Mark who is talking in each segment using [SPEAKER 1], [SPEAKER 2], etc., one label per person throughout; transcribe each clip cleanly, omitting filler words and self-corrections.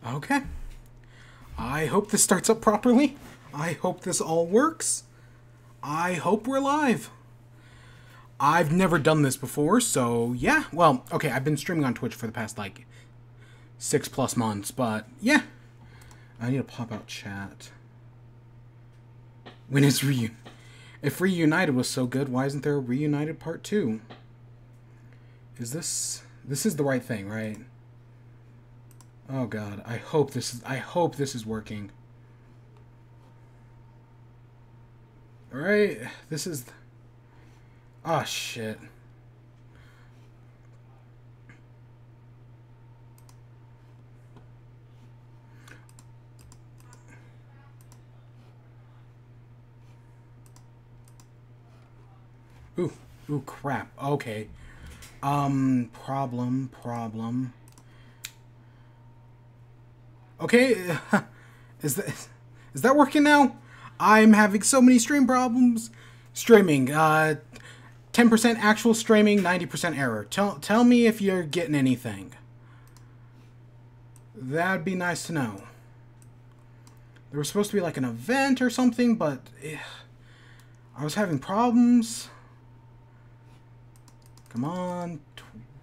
[SPEAKER 1] Okay. I hope this starts up properly. I hope this all works. I hope we're live. I've never done this before, so yeah. Well, okay, I've been streaming on Twitch for the past, like, 6+ months, but yeah. I need to pop out chat. When is If Reunited was so good, why isn't there a Reunited Part 2? Is this... This is the right thing, right? Oh god, I hope this is working. Alright, this is... Oh shit. Ooh, crap. Okay. Problem. Okay, is that working now? I'm having so many stream problems. Streaming, 10% actual streaming, 90% error. Tell me if you're getting anything. That'd be nice to know. There was supposed to be like an event or something, but I was having problems. Come on,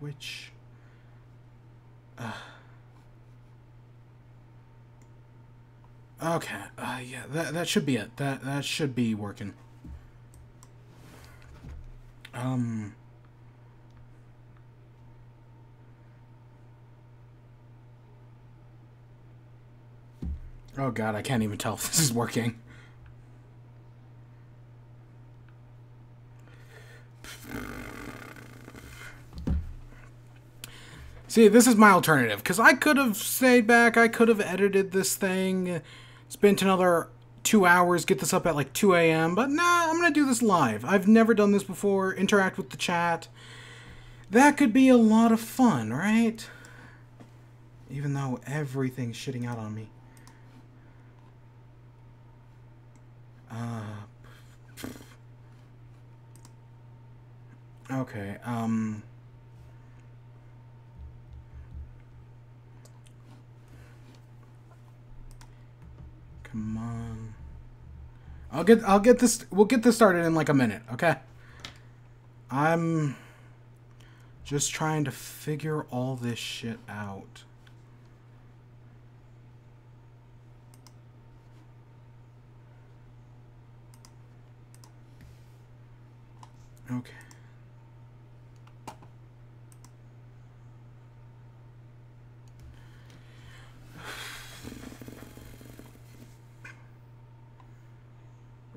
[SPEAKER 1] Twitch. Okay, yeah, that should be it. That should be working. Oh god, I can't even tell if this is working. See, this is my alternative, because I could have stayed back, I could have edited this thing, spent another 2 hours, get this up at like 2 a.m., but nah, I'm going to do this live. I've never done this before, interact with the chat. That could be a lot of fun, right? Even though everything's shitting out on me. Okay, come on. I'll get this, we'll get this started in like a minute, okay? I'm just trying to figure all this shit out. Okay.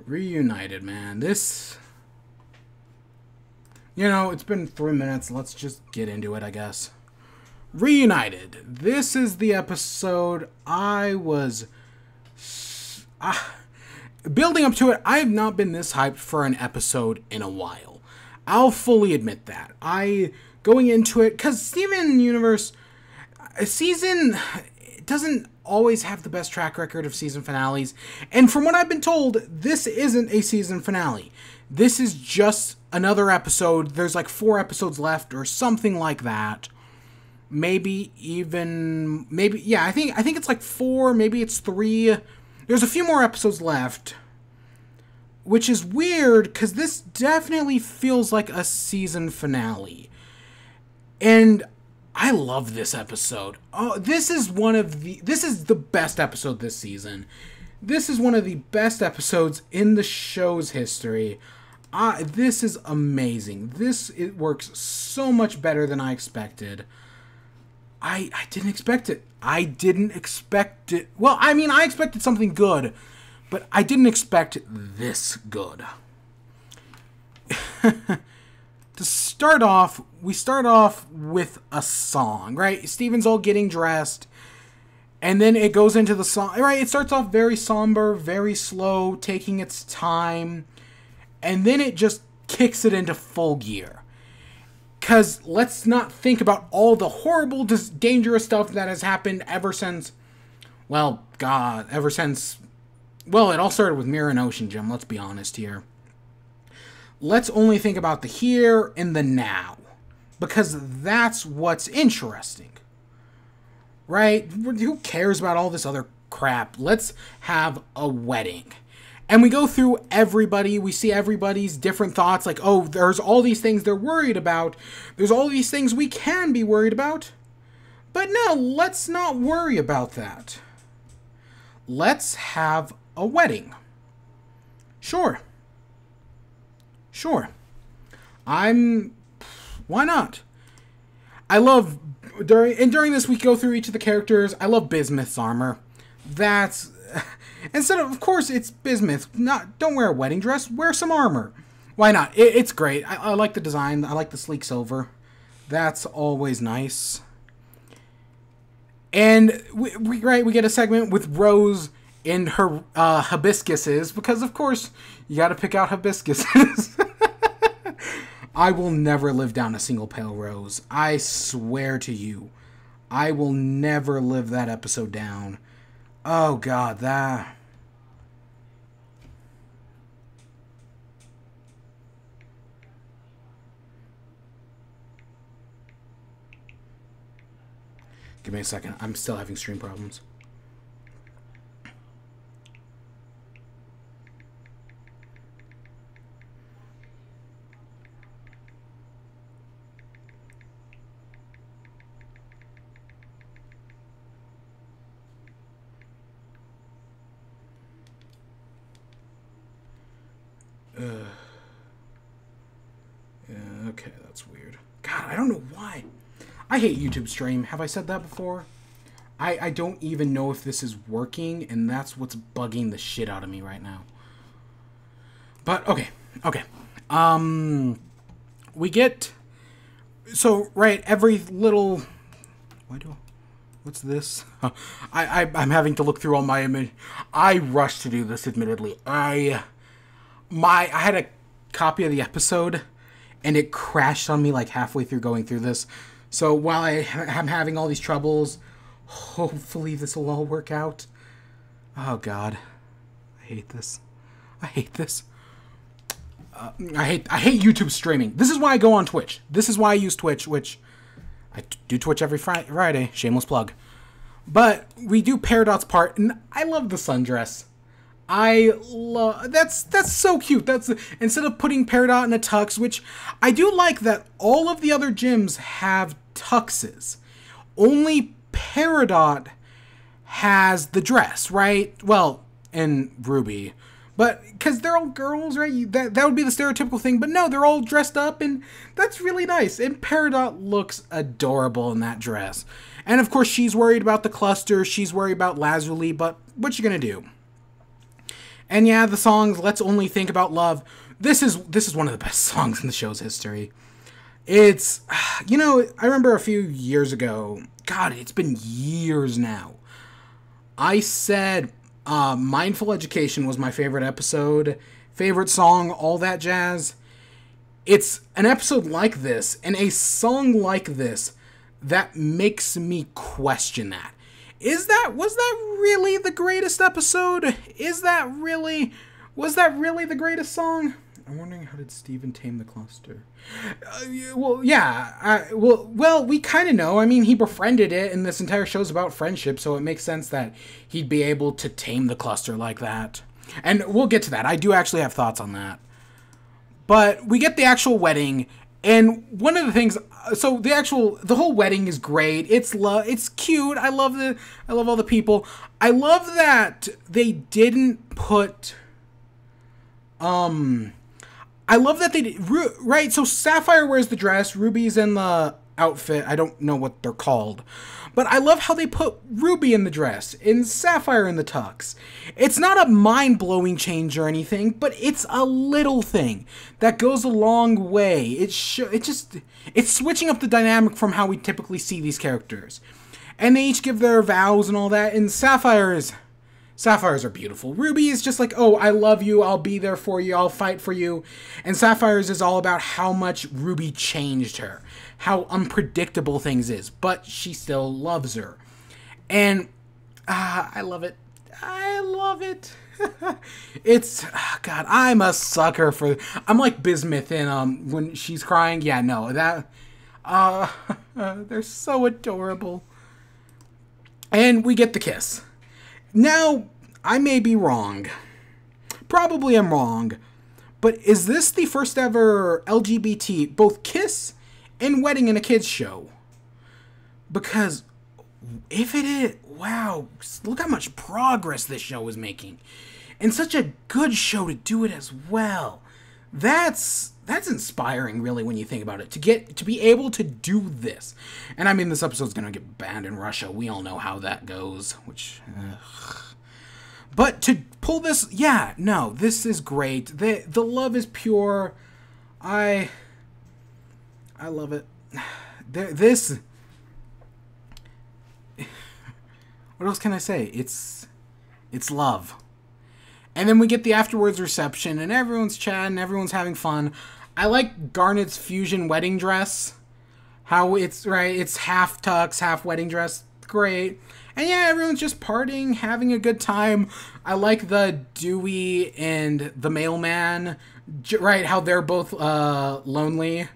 [SPEAKER 1] Reunited, man. This... You know, it's been 3 minutes. Let's just get into it, I guess. Reunited. This is the episode I was... building up to it, I have not been this hyped for an episode in a while. I'll fully admit that. Going into it, because Steven Universe... Season... doesn't always have the best track record of season finales, and from what I've been told, this isn't a season finale. This is just another episode. There's like 4 episodes left or something like that. Maybe, yeah, I think it's like 4, maybe it's 3. There's a few more episodes left, which is weird because this definitely feels like a season finale. And I love this episode. Oh, this is the best episode this season. This is one of the best episodes in the show's history. This is amazing. It works so much better than I expected. I didn't expect it. I didn't expect it. Well, I mean, I expected something good, but I didn't expect this good. To start off, we start off with a song, right? Steven's all getting dressed, and then it goes into the song, right? It starts off very somber, very slow, taking its time, and then it just kicks it into full gear. Because let's not think about all the horrible, dangerous stuff that has happened ever since, well, God, well, it all started with Mirror and Ocean Gym, let's be honest here. Let's only think about the here and the now, because that's what's interesting. right? Who cares about all this other crap? Let's have a wedding. And we go through everybody. We see everybody's different thoughts. Like, oh, there's all these things they're worried about. There's all these things we can be worried about. But no, let's not worry about that. Let's have a wedding. Sure. Sure. Why not? I love, during this we go through each of the characters. I love Bismuth's armor. That's, instead of course it's Bismuth. Don't wear a wedding dress, wear some armor. Why not? It's great. I like the design. I like the sleek silver. That's always nice. And we get a segment with Rose in her hibiscuses, because of course you gotta pick out hibiscuses. I will never live down a single pale rose. I swear to you. I will never live that episode down. Oh god, that... Give me a second. I'm still having stream problems. Yeah, okay, that's weird. God, I don't know why. I hate YouTube stream. Have I said that before? I don't even know if this is working, and that's what's bugging the shit out of me right now. But, okay. We get... So, right, every little... What's this? I'm having to look through all my image. I rushed to do this, admittedly. I had a copy of the episode, and it crashed on me like halfway through going through this. So while I'm having all these troubles, hopefully this will all work out. Oh god, I hate this. I hate YouTube streaming. This is why I go on Twitch. This is why I use Twitch, which I do Twitch every Friday. Shameless plug. But we do Peridot's part, and I love the sundress. That's so cute. That's instead of putting Peridot in a tux, which I do like that all of the other gyms have tuxes. Only Peridot has the dress, right? Well, and Ruby. But because they're all girls, right? That would be the stereotypical thing. But no, they're all dressed up, and that's really nice. And Peridot looks adorable in that dress. And of course, she's worried about the cluster. She's worried about Lazuli. But what you gonna do? And yeah, the songs, Let's Only Think About Love. This is one of the best songs in the show's history. It's, you know, I remember a few years ago, God, it's been years now, I said Mindful Education was my favorite episode, favorite song, all that jazz. It's an episode like this, and a song like this, that makes me question that. Was that really the greatest episode? Was that really the greatest song? I'm wondering, how did Steven tame the cluster? Well, yeah. Well, we kind of know. I mean, he befriended it, and this entire show's about friendship, so it makes sense that he'd be able to tame the cluster like that. And we'll get to that. I do actually have thoughts on that. But we get the actual wedding, and one of the things, so the whole wedding is great. It's cute. I love all the people. I love that they didn't put, I love that they did, right? So Sapphire wears the dress, Ruby's in the outfit. I don't know what they're called. But I love how they put Ruby in the dress and Sapphire in the tux. It's not a mind-blowing change or anything, but it's a little thing that goes a long way. It's switching up the dynamic from how we typically see these characters. And they each give their vows and all that, and Sapphires are beautiful. Ruby is just like, oh, I love you, I'll be there for you, I'll fight for you. And Sapphires is all about how much Ruby changed her, how unpredictable things is, but she still loves her. And I love it. I love it. It's, God, I'm a sucker for, I'm like Bismuth in, when she's crying. Yeah, no, that, they're so adorable. And we get the kiss. Now, I may be wrong. Probably I'm wrong. But is this the first ever LGBT, both kiss and wedding in a kids show? Because if it is, wow, look how much progress this show is making. And such a good show to do it as well. That's inspiring, really, when you think about it. To be able to do this. And I mean, this episode's gonna get banned in Russia. We all know how that goes. Which, but to pull this, yeah, no, this is great. The love is pure. I love it. This. What else can I say? It's love. And then we get the afterwards reception, and everyone's chatting, everyone's having fun. I like Garnet's fusion wedding dress. How it's, right, it's half tux, half wedding dress. Great. And yeah, everyone's just partying, having a good time. I like the Dewey and the mailman, right, how they're both lonely.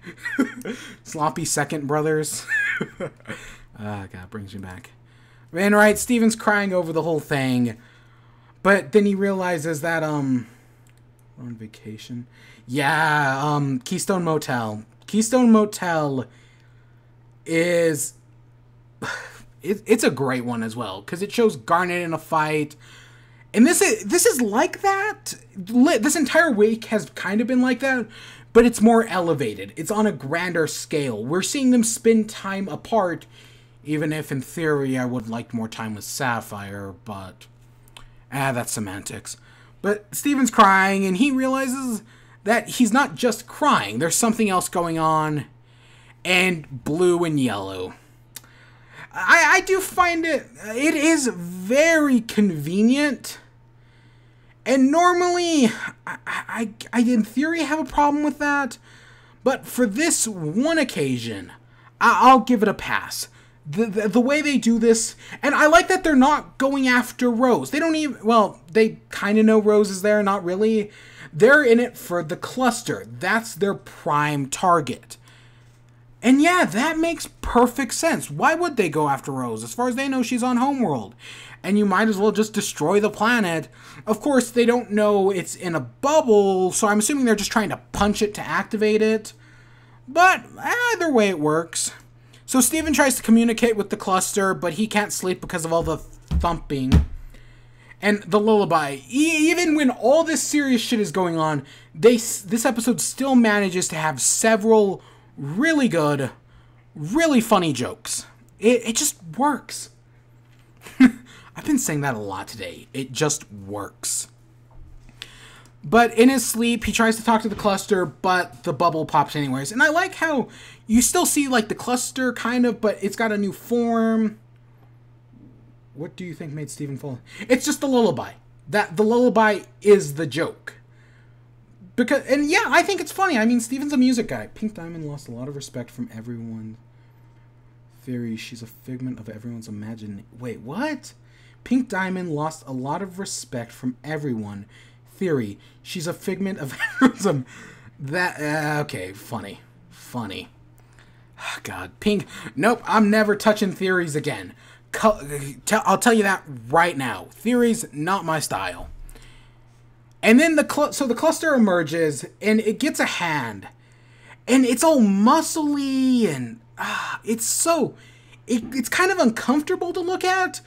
[SPEAKER 1] Sloppy second brothers. God, brings me back. And right, Steven's crying over the whole thing. But then he realizes that, on vacation? Yeah, Keystone Motel. Keystone Motel is... It's a great one as well, because it shows Garnet in a fight. And this is like that. This entire week has kind of been like that, but it's more elevated. It's on a grander scale. We're seeing them spend time apart, even if in theory I would like more time with Sapphire, but... that's semantics. But Steven's crying, and he realizes that he's not just crying. There's something else going on. And blue and yellow. I do find it is very convenient. And normally, I in theory have a problem with that. But for this one occasion, I'll give it a pass. The way they do this, and I like that they're not going after Rose. They don't even, well, they kind of know Rose is there, not really. They're in it for the cluster. That's their prime target. And yeah, that makes perfect sense. Why would they go after Rose? As far as they know, she's on Homeworld. And you might as well just destroy the planet. Of course, they don't know it's in a bubble, so I'm assuming they're just trying to punch it to activate it. But either way, it works. So Steven tries to communicate with the cluster, but he can't sleep because of all the thumping. And the lullaby. Even when all this serious shit is going on, this episode still manages to have several really good, really funny jokes. It just works. I've been saying that a lot today. It just works. But in his sleep, he tries to talk to the cluster, but the bubble pops anyways. And I like how you still see, like, the cluster, kind of, but it's got a new form. What do you think made Steven fall? It's just the lullaby. The lullaby is the joke. Because, and yeah, I think it's funny. I mean, Steven's a music guy. Pink Diamond lost a lot of respect from everyone. Theory, she's a figment of everyone's imagination. Wait, what? Pink Diamond lost a lot of respect from everyone. Theory, she's a figment of everyone's okay, funny. God, Pink. Nope, I'm never touching theories again. I'll tell you that right now. Theories, not my style. And then the cluster emerges, and it gets a hand. And it's all muscly, and it's kind of uncomfortable to look at,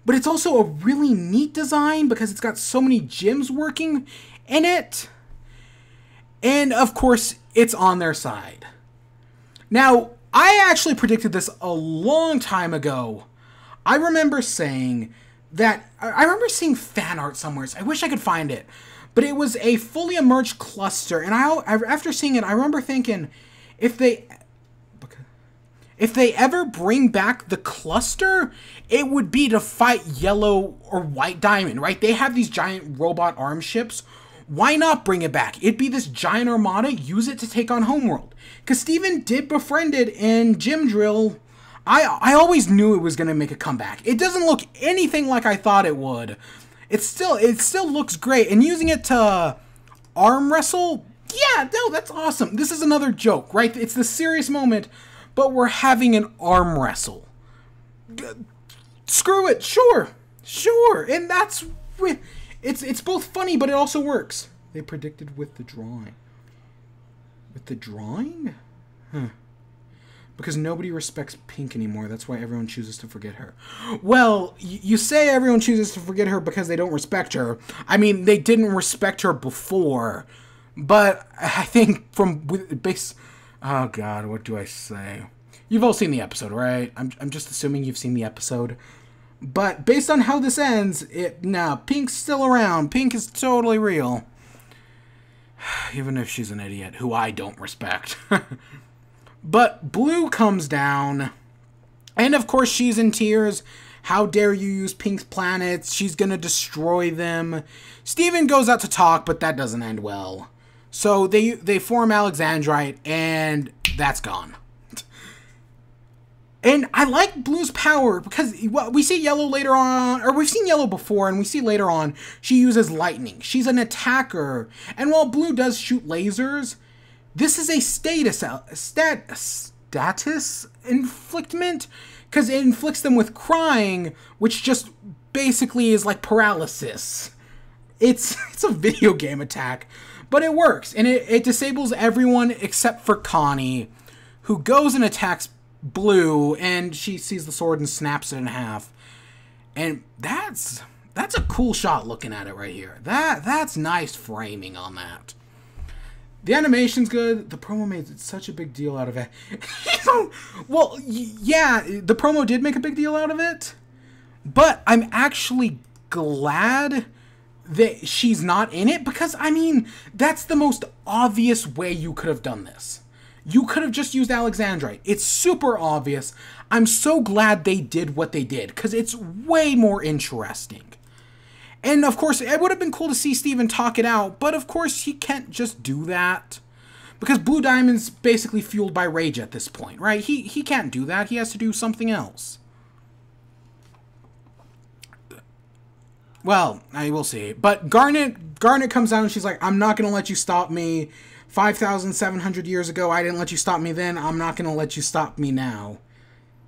[SPEAKER 1] but it's also a really neat design because it's got so many gems working in it. And, of course, it's on their side. Now, I actually predicted this a long time ago. I remember saying that... I remember seeing fan art somewhere. I wish I could find it. But it was a fully emerged cluster. And after seeing it, I remember thinking, if they ever bring back the cluster, it would be to fight Yellow or White Diamond, right? They have these giant robot arm ships. Why not bring it back? It'd be this giant armada. Use it to take on Homeworld. Because Steven did befriend it in Gym Drill. I always knew it was going to make a comeback. It doesn't look anything like I thought it would. It still looks great. And using it to arm wrestle, yeah, no, that's awesome. This is another joke, right? It's the serious moment, but we're having an arm wrestle. screw it, sure, sure, and that's it's both funny, but it also works. They predicted with the drawing. With the drawing? Huh. Because nobody respects Pink anymore. That's why everyone chooses to forget her. Well, you say everyone chooses to forget her because they don't respect her. I mean, they didn't respect her before. But I think from base... Oh, God, what do I say? You've all seen the episode, right? I'm just assuming you've seen the episode. But based on how this ends, Pink's still around. Pink is totally real. Even if she's an idiot, who I don't respect. But Blue comes down, and of course she's in tears. How dare you use Pink's planets? She's gonna destroy them. Steven goes out to talk, but that doesn't end well. So they form Alexandrite, and that's gone. And I like Blue's power, because we see Yellow later on, or we've seen Yellow before, and we see later on, she uses lightning. She's an attacker, and while Blue does shoot lasers, this is a status inflictment, because it inflicts them with crying, which just basically is like paralysis. It's a video game attack, but it works, and it disables everyone except for Connie, who goes and attacks Blue, and she sees the sword and snaps it in half. And that's a cool shot looking at it right here. That's nice framing on that. The animation's good. The promo made such a big deal out of it. Well, yeah, the promo did make a big deal out of it, but I'm actually glad that she's not in it, because, I mean, that's the most obvious way you could have done this. You could have just used Alexandrite. It's super obvious. I'm so glad they did what they did, because it's way more interesting. And, of course, it would have been cool to see Steven talk it out, but, of course, he can't just do that. Because Blue Diamond's basically fueled by rage at this point, right? He can't do that. He has to do something else. Well, I will see. But Garnet comes down and she's like, I'm not going to let you stop me. 5,700 years ago, I didn't let you stop me then. I'm not going to let you stop me now.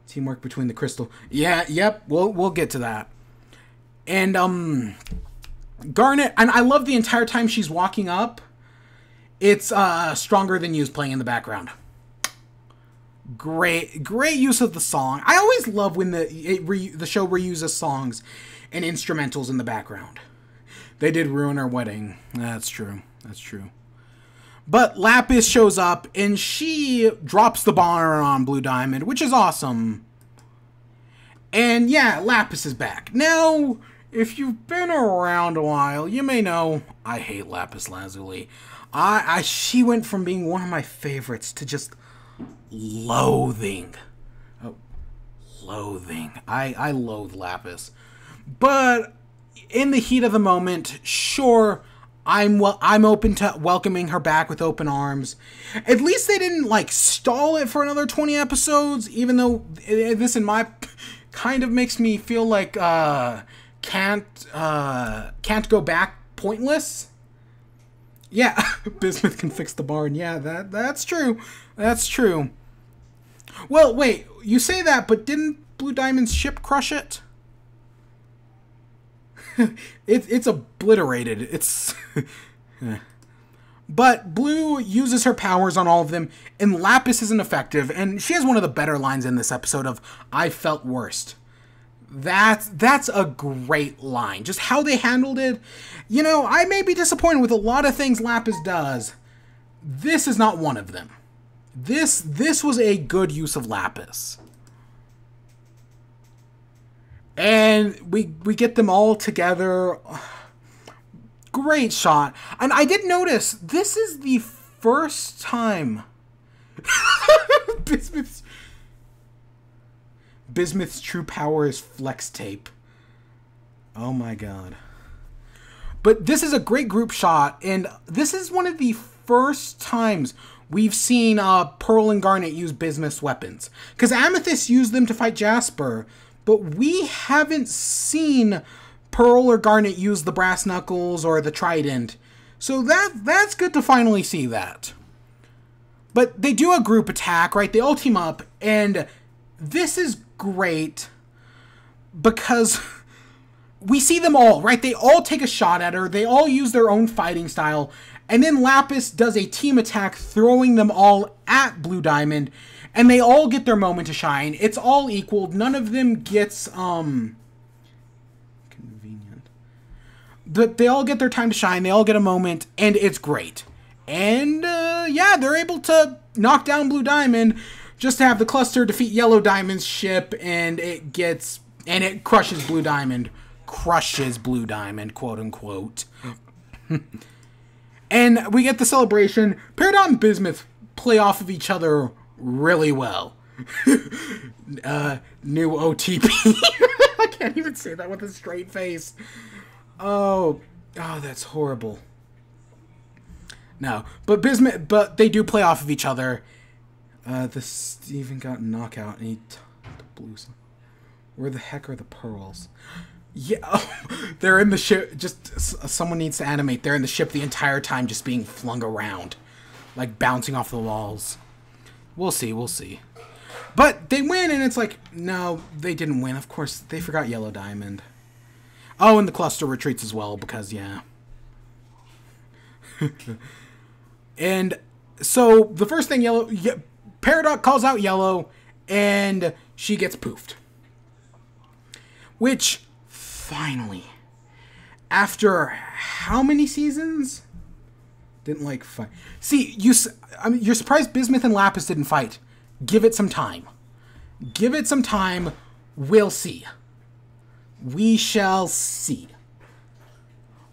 [SPEAKER 1] Teamwork between the crystal. Yeah, yep, we'll get to that. And, Garnet, and I love the entire time she's walking up, it's, Stronger Than You's playing in the background. Great use of the song. I always love when the show reuses songs and instrumentals in the background. They did ruin our wedding. That's true. That's true. But Lapis shows up, and she drops the bomb on Blue Diamond, which is awesome. And yeah, Lapis is back. Now, if you've been around a while, you may know I hate Lapis Lazuli. She went from being one of my favorites to just loathing. Oh, loathing. I loathe Lapis. But in the heat of the moment, sure, I'm open to welcoming her back with open arms. At least they didn't, like, stall it for another 20 episodes, even though this, in my... kind of makes me feel like, can't go back pointless. Yeah, Bismuth can fix the barn. Yeah, that's true. That's true. Well, wait, you say that, but didn't Blue Diamond's ship crush it? It's obliterated. It's... But Blue uses her powers on all of them, and Lapis isn't effective, and she has one of the better lines in this episode of, I felt worst. That's a great line. Just how they handled it. You know, I may be disappointed with a lot of things Lapis does. This is not one of them. This was a good use of Lapis. And we get them all together. Great shot. And I did notice, this is the first time Bismuth's true power is flex tape. Oh my god. But this is a great group shot, and this is one of the first times we've seen Pearl and Garnet use Bismuth's weapons. Because Amethyst used them to fight Jasper, but we haven't seen Pearl or Garnet use the brass knuckles or the trident. So that's good to finally see that. But they do a group attack, right? They all team up, and this is great. because we see them all, right? They all take a shot at her. They all use their own fighting style. And then Lapis does a team attack, throwing them all at Blue Diamond. And they all get their moment to shine. It's all equal. None of them gets, convenient. But they all get their time to shine. They all get a moment. And it's great. And, yeah, they're able to knock down Blue Diamond just to have the cluster defeat Yellow Diamond's ship. And it crushes Blue Diamond. Crushes Blue Diamond, quote unquote. And we get the celebration. Peridot and Bismuth play off of each other really well. New OTP. I can't even say that with a straight face. Oh, that's horrible. No, but they do play off of each other. The Steven got knockout and he the blues. Where the heck are the pearls? Yeah, they're in the ship. Just someone needs to animate. They're in the ship the entire time, just being flung around, like bouncing off the walls. We'll see. But they win, and it's like, no, they didn't win. Of course, they forgot Yellow Diamond. Oh, and the cluster retreats as well, because, yeah. And so, the first thing Peridot calls out Yellow, and she gets poofed. Which, finally, after how many seasons? Didn't like fight. See, you're surprised Bismuth and Lapis didn't fight. Give it some time. Give it some time. We'll see. We shall see.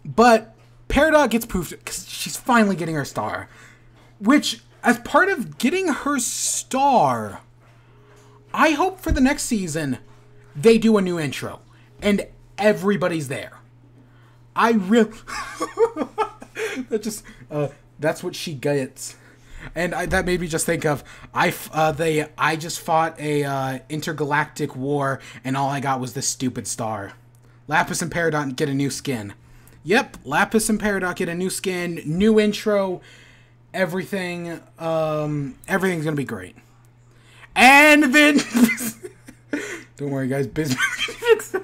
[SPEAKER 1] But Peridot gets poofed because she's finally getting her star. Which, as part of getting her star, I hope for the next season they do a new intro. And everybody's there. I really... that's what she gets. And that made me just think of, I just fought a intergalactic war, and all I got was this stupid star. Lapis and Peridot get a new skin. Yep, Lapis and Peridot get a new skin, new intro, everything. Everything's gonna be great. And then, don't worry, guys, Bismuth can fix it.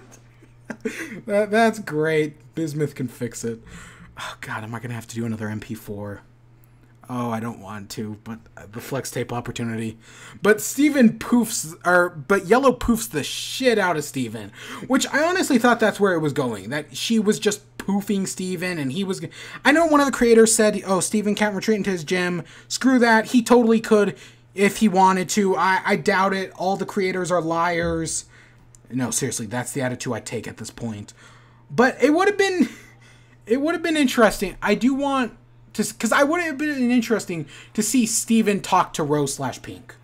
[SPEAKER 1] That's great. Bismuth can fix it. Oh God, am I gonna have to do another MP4? Oh, I don't want to, but the flex tape opportunity. But Yellow poofs the shit out of Steven, which I honestly thought that's where it was going. That she was just poofing Steven, and he was... I know one of the creators said, oh, Steven can't retreat into his gym. Screw that. He totally could if he wanted to. I doubt it. All the creators are liars. No, seriously, that's the attitude I take at this point. But it would have been... It would have been interesting. I do want... Because I would have been interesting to see Steven talk to Rose/Pink.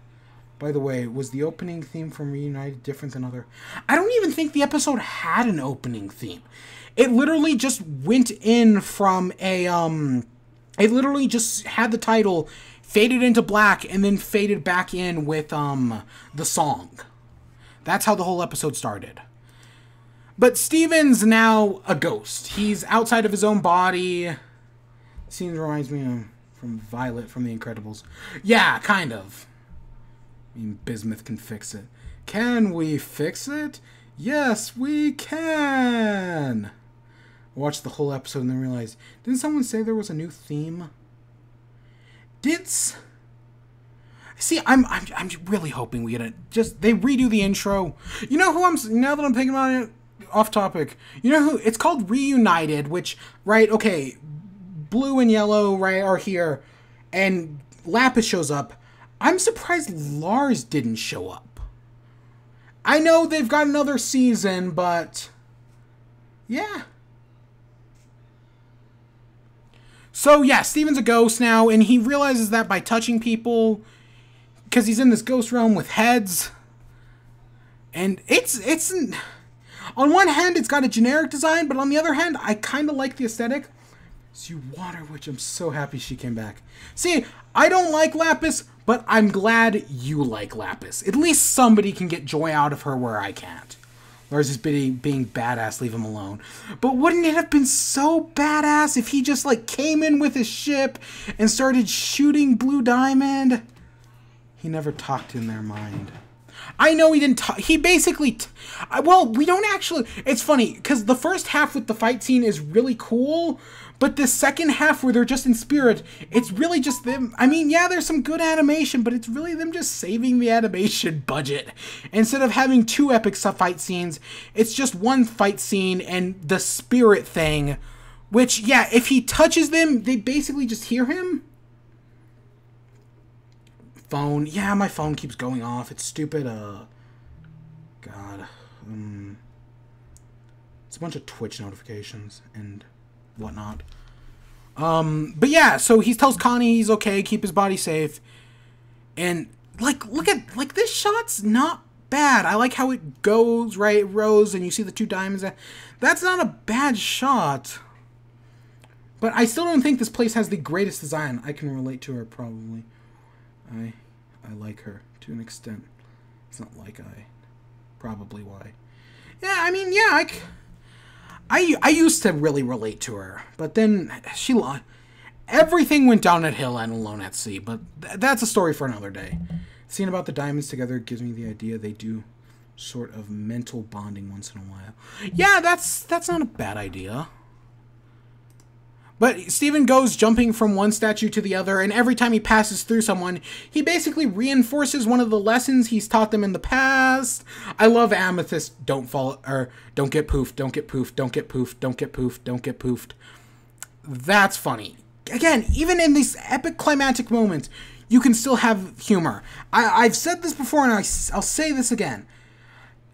[SPEAKER 1] By the way, was the opening theme from Reunited different than other? I don't even think the episode had an opening theme. It literally just went in from a, it literally just had the title, faded into black, and then faded back in with, the song. That's how the whole episode started. But Steven's now a ghost. He's outside of his own body. Scene reminds me of from Violet from The Incredibles. Yeah, kind of. I mean, Bismuth can fix it. Can we fix it? Yes, we can! I watched the whole episode and then realized, didn't someone say there was a new theme? See, I'm really hoping we get they redo the intro. You know who now that I'm thinking about it, off topic, you know who, it's called Reunited, which, right, okay, Blue and Yellow, right, are here, and Lapis shows up. I'm surprised Lars didn't show up. I know they've got another season, but yeah. So yeah, Steven's a ghost now, and he realizes that by touching people, because he's in this ghost realm with heads, and it's on one hand it's got a generic design, but on the other hand I kind of like the aesthetic. You water, which I'm so happy she came back. See, I don't like Lapis, but I'm glad you like Lapis. At least somebody can get joy out of her where I can't. Lars is being badass, leave him alone. But wouldn't it have been so badass if he just, like, came in with his ship and started shooting Blue Diamond? He never talked in their mind. I know he didn't. He basically. Well, we don't actually. It's funny because the first half with the fight scene is really cool, but the second half where they're just in spirit, it's really just them. I mean, yeah, there's some good animation, but it's really them just saving the animation budget. Instead of having 2 epic fight scenes, it's just 1 fight scene and the spirit thing, which, yeah, if he touches them, they basically just hear him. Phone. Yeah, my phone keeps going off. It's stupid. God. It's a bunch of Twitch notifications and whatnot. But yeah, so he tells Connie he's okay, keep his body safe. And, like, look at, like, this shot's not bad. I like how it goes, right? It rose, and you see the 2 diamonds. That's not a bad shot. But I still don't think this place has the greatest design. I can relate to her, probably. I like her to an extent. It's not like probably why. Yeah, I mean, yeah, I used to really relate to her, but then everything went down at hill and Alone at Sea, but that's a story for another day. Seeing about the diamonds together gives me the idea they do sort of mental bonding once in a while. Yeah, that's not a bad idea. But Steven goes jumping from one statue to the other, and every time he passes through someone, he basically reinforces one of the lessons he's taught them in the past. I love Amethyst, don't fall, or don't get poofed, don't get poofed, don't get poofed, don't get poofed, don't get poofed. That's funny. Again, even in these epic climactic moments, you can still have humor. I've said this before, and I'll say this again.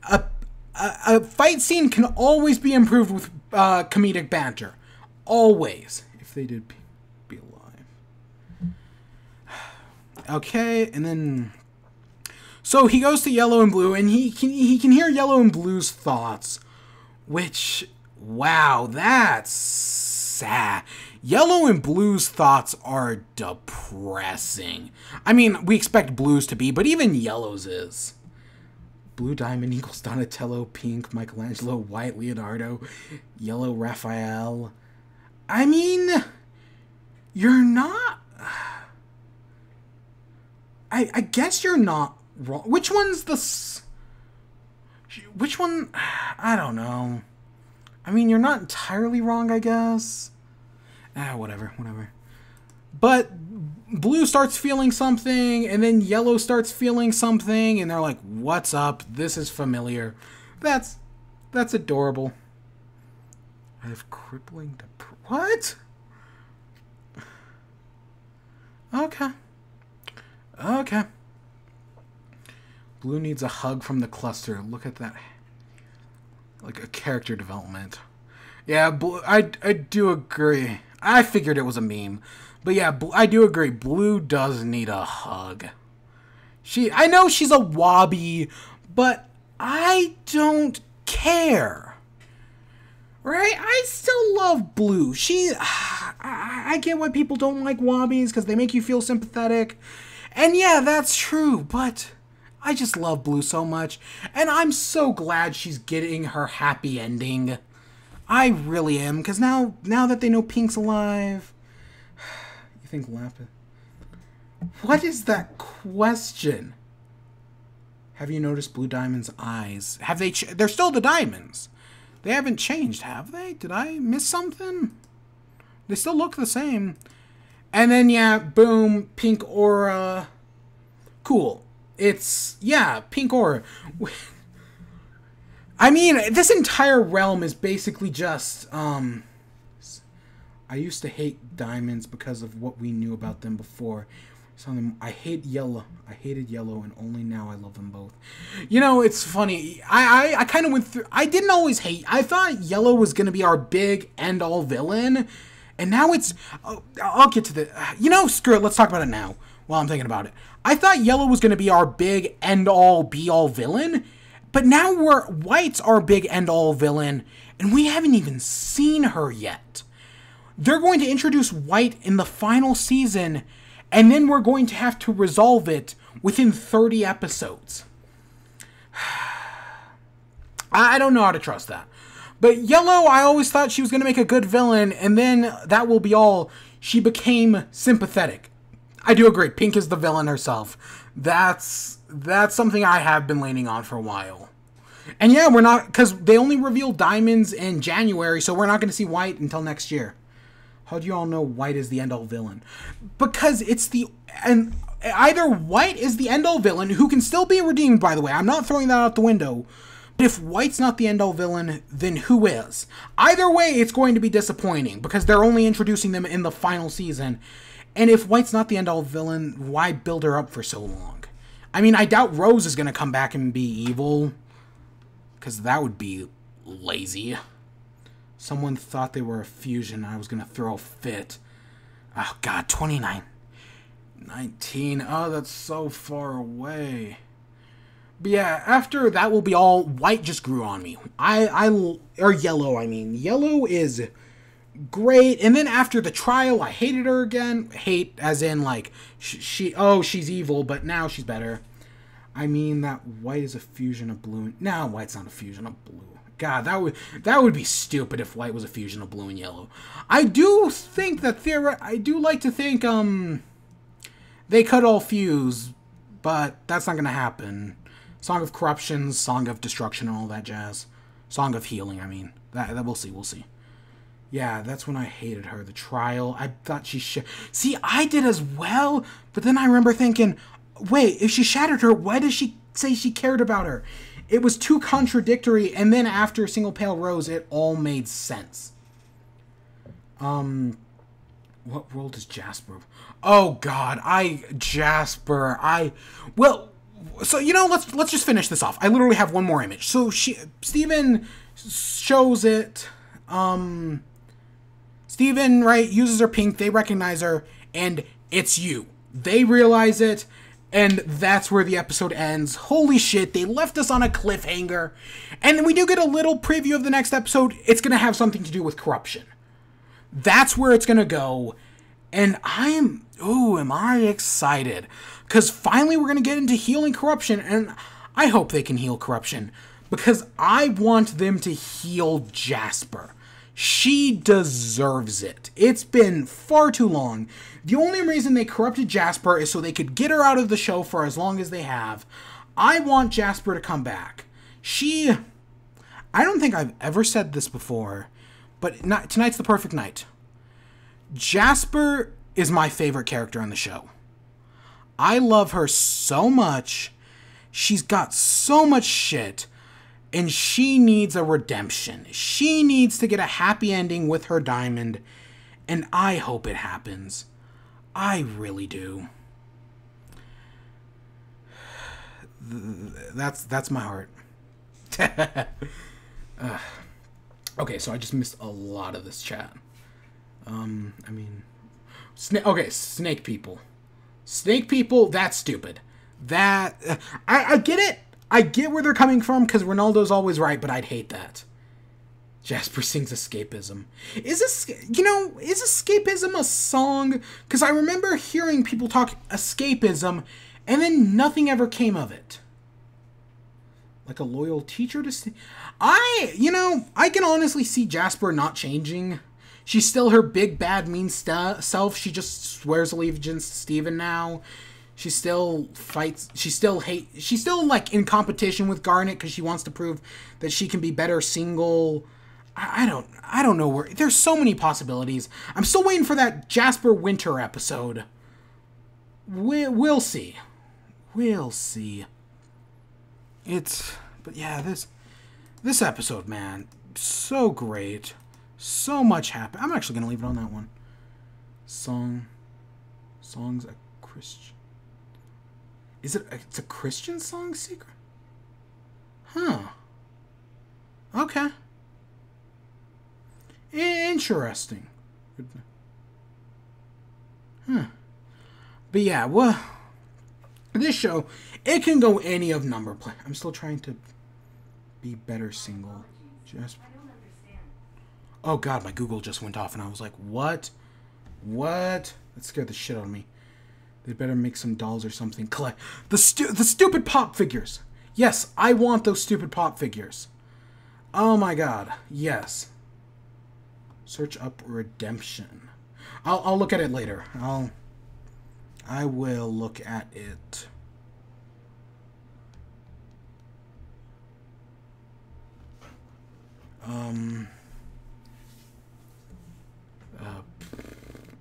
[SPEAKER 1] A fight scene can always be improved with comedic banter. Always, if they did be alive. Okay, and then so he goes to Yellow and Blue, and he can hear Yellow and Blue's thoughts, which, wow, that's sad. Yellow and Blue's thoughts are depressing. I mean, we expect Blue's to be, but even Yellow's is. Blue diamond equals Donatello, pink Michelangelo, white Leonardo, yellow Raphael. I mean, you're not... I guess you're not wrong. Which one's the... Which one... I don't know. I mean, you're not entirely wrong, I guess. Whatever. But Blue starts feeling something, and then Yellow starts feeling something, and they're like, what's up? This is familiar. That's adorable. I have crippling depression. What? Okay. Blue needs a hug from the cluster. Look at that. Like a character development. Yeah, Blue, I do agree. I figured it was a meme. But yeah, I do agree. Blue does need a hug. I know she's a wobby, but I don't care. Right? I still love Blue. I get why people don't like wobbies, because they make you feel sympathetic. And yeah, that's true, but I just love Blue so much. And I'm so glad she's getting her happy ending. I really am, because now that they know Pink's alive... You think Lapis... What is that question? Have you noticed Blue Diamond's eyes? Have they... They're still the diamonds. They haven't changed, have they? Did I miss something? They still look the same. And then, yeah, boom, pink aura. Cool. It's, yeah, pink aura. I mean, this entire realm is basically just, I used to hate diamonds because of what we knew about them before. I hated yellow, and only now I love them both. You know, it's funny. I kind of went through... I didn't always hate... I thought Yellow was going to be our big end-all villain, and now it's... I'll get to the... You know, screw it. Let's talk about it now, while I'm thinking about it. I thought Yellow was going to be our big end-all, be-all villain, but now White's our big end-all villain, and we haven't even seen her yet. They're going to introduce White in the final season... And then we're going to have to resolve it within 30 episodes. I don't know how to trust that. But Yellow, I always thought she was going to make a good villain, and then that will be all. She became sympathetic. I do agree. Pink is the villain herself. That's That's something I have been leaning on for a while. And yeah, we're not, because they only revealed diamonds in January, so we're not going to see White until next year. How do you all know White is the end-all villain? Because it's the... And either White is the end-all villain, who can still be redeemed, by the way. I'm not throwing that out the window. But if White's not the end-all villain, then who is? Either way, it's going to be disappointing, because they're only introducing them in the final season. And if White's not the end-all villain, why build her up for so long? I mean, I doubt Rose is going to come back and be evil, because that would be lazy. Someone thought they were a fusion. I was going to throw a fit. Oh, God, 29. 19. Oh, that's so far away. But yeah, after that will be all. White just grew on me. Or Yellow, I mean. Yellow is great. And then after the trial, I hated her again. Hate as in, like, she's evil, but now she's better. I mean, that White is a fusion of blue. No, White's not a fusion of blue. God, that would be stupid if White was a fusion of blue and yellow. I do think that I do like to think they could all fuse, but that's not gonna happen. Song of Corruption, Song of Destruction, and all that jazz. Song of Healing, I mean. That we'll see. Yeah, that's when I hated her. The trial. I thought she should. See, I did as well, but then I remember thinking, wait, if she shattered her, why does she say she cared about her? It was too contradictory, and then after Single Pale Rose, it all made sense. What world is Jasper? Oh God, Jasper. Well, so you know, let's just finish this off. I literally have one more image. So Steven shows it. Steven, right, uses her pink. They recognize her, and it's you. They realize it. And that's where the episode ends. Holy shit, they left us on a cliffhanger. And we do get a little preview of the next episode. It's going to have something to do with corruption. That's where it's going to go. And am I excited. Because finally we're going to get into healing corruption. And I hope they can heal corruption. Because I want them to heal Jasper. She deserves it. It's been far too long. The only reason they corrupted Jasper is so they could get her out of the show for as long as they have. I want Jasper to come back. I don't think I've ever said this before, but tonight's the perfect night. Jasper is my favorite character on the show. I love her so much. She's got so much shit. And she needs a redemption. She needs to get a happy ending with her diamond. And I hope it happens. I really do. That's my heart. Okay, so I just missed a lot of this chat. I mean... Snake people. Snake people, that's stupid. I get it. I get where they're coming from, because Ronaldo's always right, but I'd hate that. Jasper sings escapism. Is escapism a song? Because I remember hearing people talk escapism, and then nothing ever came of it. Like a loyal teacher to... I can honestly see Jasper not changing. She's still her big, bad, mean self. She just swears allegiance to Steven now. She still fights. She's still like in competition with Garnet because she wants to prove that she can be better single. I don't know where. There's so many possibilities. I'm still waiting for that Jasper Winter episode. We'll see. We'll see. But yeah, this episode, man, so great. So much happened. I'm actually gonna leave it on that one. Songs a Christian. It's a Christian song secret? Huh. Okay. Interesting. Huh. But yeah, well, this show, it can go any of number play. I'm still trying to be better single. Oh God, my Google just went off and I was like, what? What? That scared the shit out of me. They better make some dolls or something. Collect the stupid pop figures. Yes, I want those stupid pop figures. Oh my God, yes. Search up redemption. I'll look at it later. I will look at it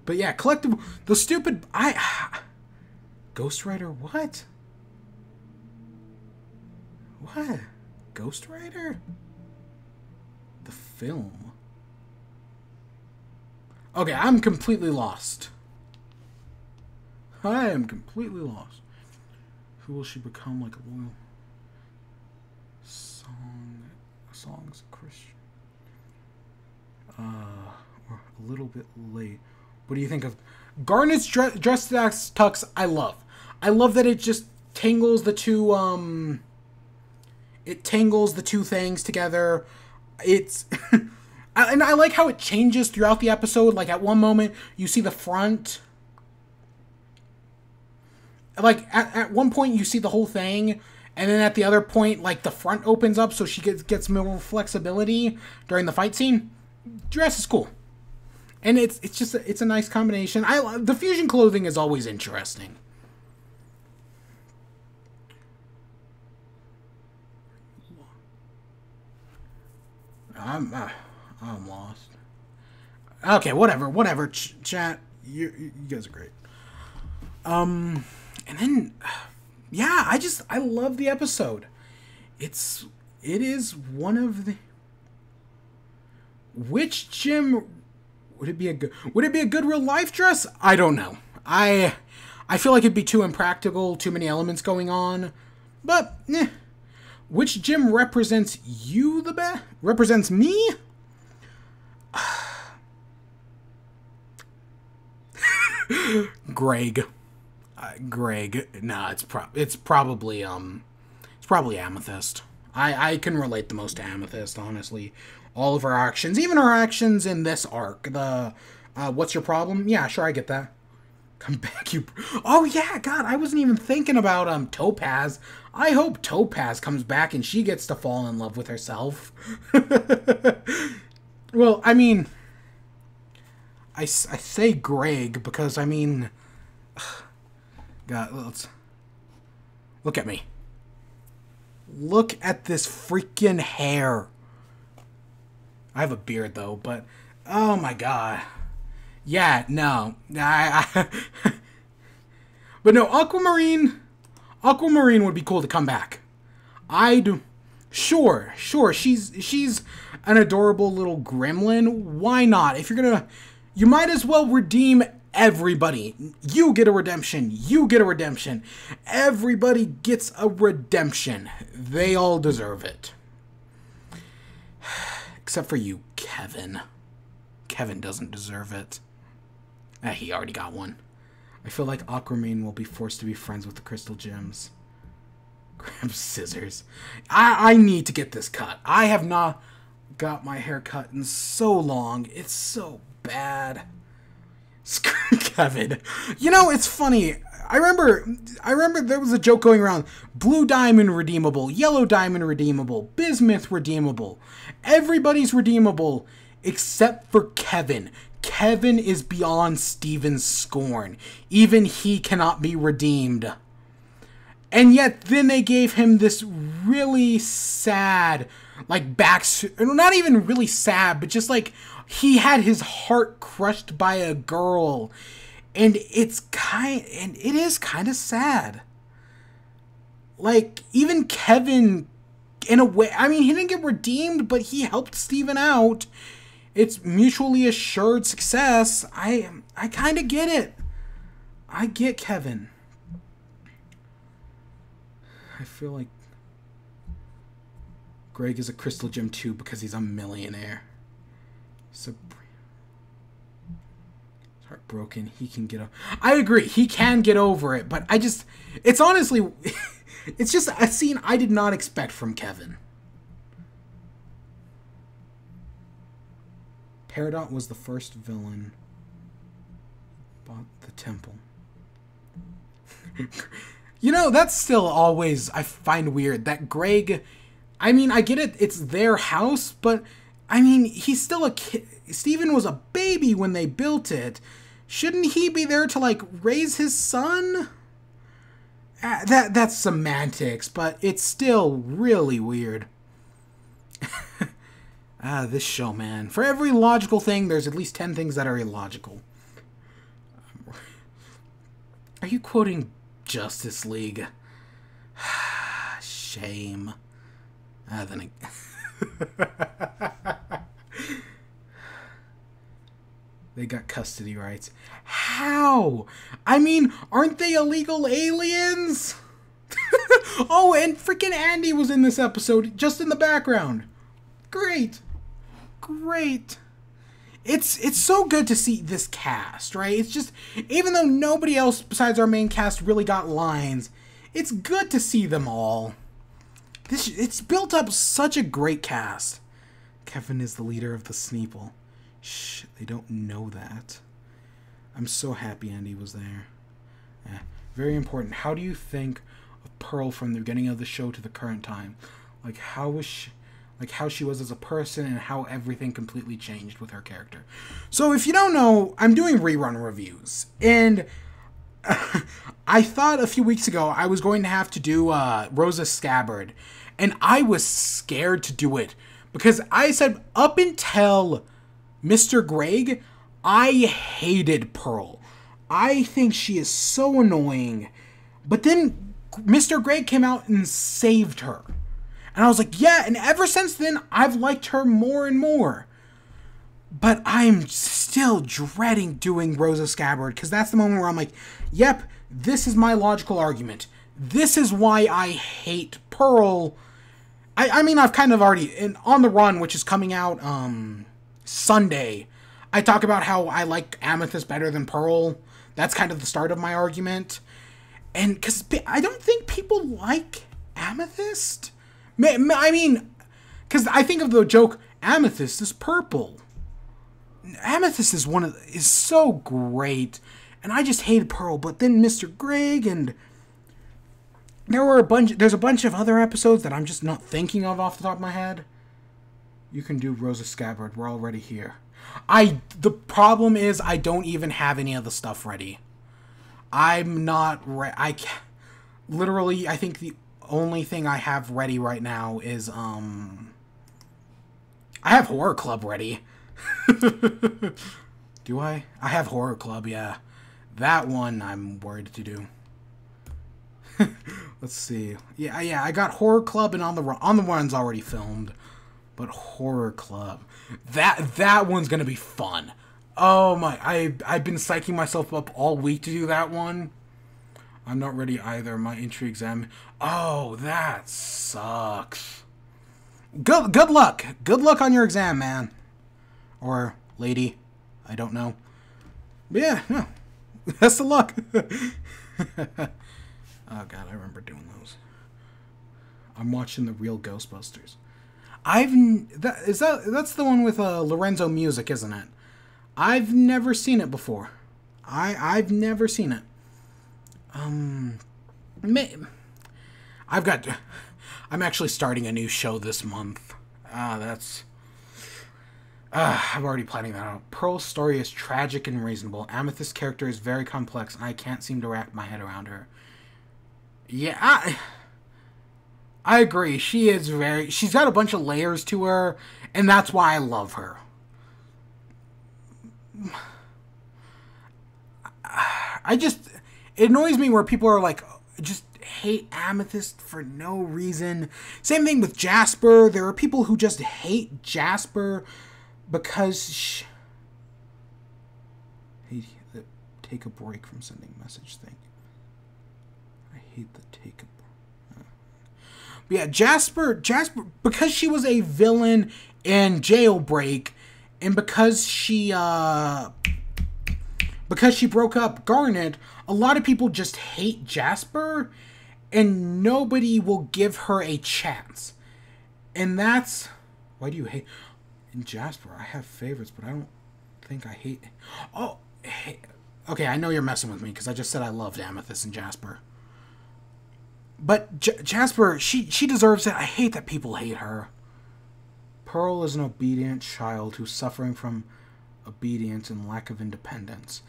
[SPEAKER 1] But yeah, collectible. The stupid. Ghost Rider, what? What? Ghost Rider? The film? Okay, I'm completely lost. I am completely lost. Who will she become like a loyal songs Christian? Or a little bit late. What do you think of Garnet's dress tux? I love that it just tangles the two it tangles the two things together. It's and I like how it changes throughout the episode. Like at one moment you see the front. Like at one point you see the whole thing, and then at the other point like the front opens up so she gets more flexibility during the fight scene. Dress is cool. And it's a nice combination. The fusion clothing is always interesting. I'm lost. Okay, whatever. Chat, you guys are great. And then, yeah, I love the episode. It is one of the. Which gym would it be a good real life dress? I don't know. I feel like it'd be too impractical, too many elements going on. But which gym represents you the best? Represents me? Greg. Greg. Nah, it's probably Amethyst. I can relate the most to Amethyst, honestly. All of her actions, even her actions in this arc. The what's your problem? Yeah, sure, I get that. Come back, you. Oh yeah, God, I wasn't even thinking about Topaz. I hope Topaz comes back and she gets to fall in love with herself. Well, I mean, I say Greg because I mean, God, let's look at me. Look at this freaking hair. I have a beard though, but oh my God. Yeah, no. But no, Aquamarine would be cool to come back. Sure, she's an adorable little gremlin. Why not? If you're gonna, you might as well redeem everybody. You get a redemption. You get a redemption. Everybody gets a redemption. They all deserve it. Except for you, Kevin. Kevin doesn't deserve it. He already got one. I feel like Aquamarine will be forced to be friends with the Crystal Gems. Grab scissors. I need to get this cut. I have not got my hair cut in so long. It's so bad. Screw Kevin. You know, it's funny. I remember there was a joke going around. Blue Diamond redeemable. Yellow Diamond redeemable. Bismuth redeemable. Everybody's redeemable except for Kevin. Kevin is beyond Steven's scorn. Even he cannot be redeemed. And yet then they gave him this really sad, like not even really sad, but just like he had his heart crushed by a girl. And it is kind of sad. Like, even Kevin, in a way, I mean, he didn't get redeemed, but he helped Steven out. It's mutually assured success. I kind of get it. I get Kevin. I feel like Greg is a Crystal Gem too because he's a millionaire. So heartbroken. He can get over. I agree. He can get over it, but it's honestly, it's just a scene I did not expect from Kevin. Peridot was the first villain. Bought the temple. You know, that's still always, I find weird that Greg, I mean, I get it, it's their house, but I mean, he's still a kid. Steven was a baby when they built it. Shouldn't he be there to, like, raise his son? That's semantics, but it's still really weird. This show, man. For every logical thing, there's at least 10 things that are illogical. Are you quoting Justice League? Shame. Then they got custody rights. How? I mean, aren't they illegal aliens? Oh, and freaking Andy was in this episode, just in the background. Great. Great. It's so good to see this cast, right? It's just, even though nobody else besides our main cast really got lines, it's good to see them all. It's built up such a great cast. Kevin is the leader of the Sneeple. Shh, they don't know that. I'm so happy Andy was there. Very important. How do you think of Pearl from the beginning of the show to the current time? Like how she was as a person and how everything completely changed with her character. So if you don't know, I'm doing rerun reviews. And I thought a few weeks ago I was going to have to do Rosa Scabbard. And I was scared to do it. Because I said up until Mr. Greg, I hated Pearl. I think she is so annoying. But then Mr. Greg came out and saved her. And I was like, yeah, and ever since then, I've liked her more and more. But I'm still dreading doing Rosa Scabbard, because that's the moment where I'm like, yep, this is my logical argument. This is why I hate Pearl. I mean, I've kind of already, On the Run, which is coming out Sunday, I talk about how I like Amethyst better than Pearl. That's kind of the start of my argument. And because I don't think people like Amethyst. I mean, because I think of the joke, Amethyst is purple. Amethyst is so great, and I just hated Pearl. But then Mr. Greg, and there's a bunch of other episodes that I'm just not thinking of off the top of my head. You can do Rosa Scabbard. We're already here. The problem is I don't even have any of the stuff ready. I'm not literally, I think the only thing I have ready right now is I have Horror Club ready. Do I? I have Horror Club, yeah. That one I'm worried to do. Let's see. Yeah, I got Horror Club and On the Run's already filmed. But Horror Club. That one's gonna be fun. Oh my, I've been psyching myself up all week to do that one. I'm not ready either. My entry exam. Oh, that sucks. Good luck. Good luck on your exam, man. Or lady. I don't know. But yeah, no. Best of luck. Oh god, I remember doing those. I'm watching The Real Ghostbusters. That's the one with Lorenzo Music, isn't it? I've never seen it before. I've never seen it. I'm actually starting a new show this month. I've already planning that out. Pearl's story is tragic and reasonable. Amethyst's character is very complex, and I can't seem to wrap my head around her. Yeah, I agree. She's got a bunch of layers to her, and that's why I love her. It annoys me where people are like, just hate Amethyst for no reason. Same thing with Jasper. There are people who just hate Jasper because take a break from sending message thing. I hate the take a break. But yeah, Jasper, because she was a villain in Jailbreak, and because she broke up Garnet, a lot of people just hate Jasper, and nobody will give her a chance. And that's... Why do you hate... In Jasper, I have favorites, but I don't think I hate... Oh, hey. Okay, I know you're messing with me, because I just said I loved Amethyst and Jasper. But Jasper, she deserves it. I hate that people hate her. Pearl is an obedient child who's suffering from obedience and lack of independence.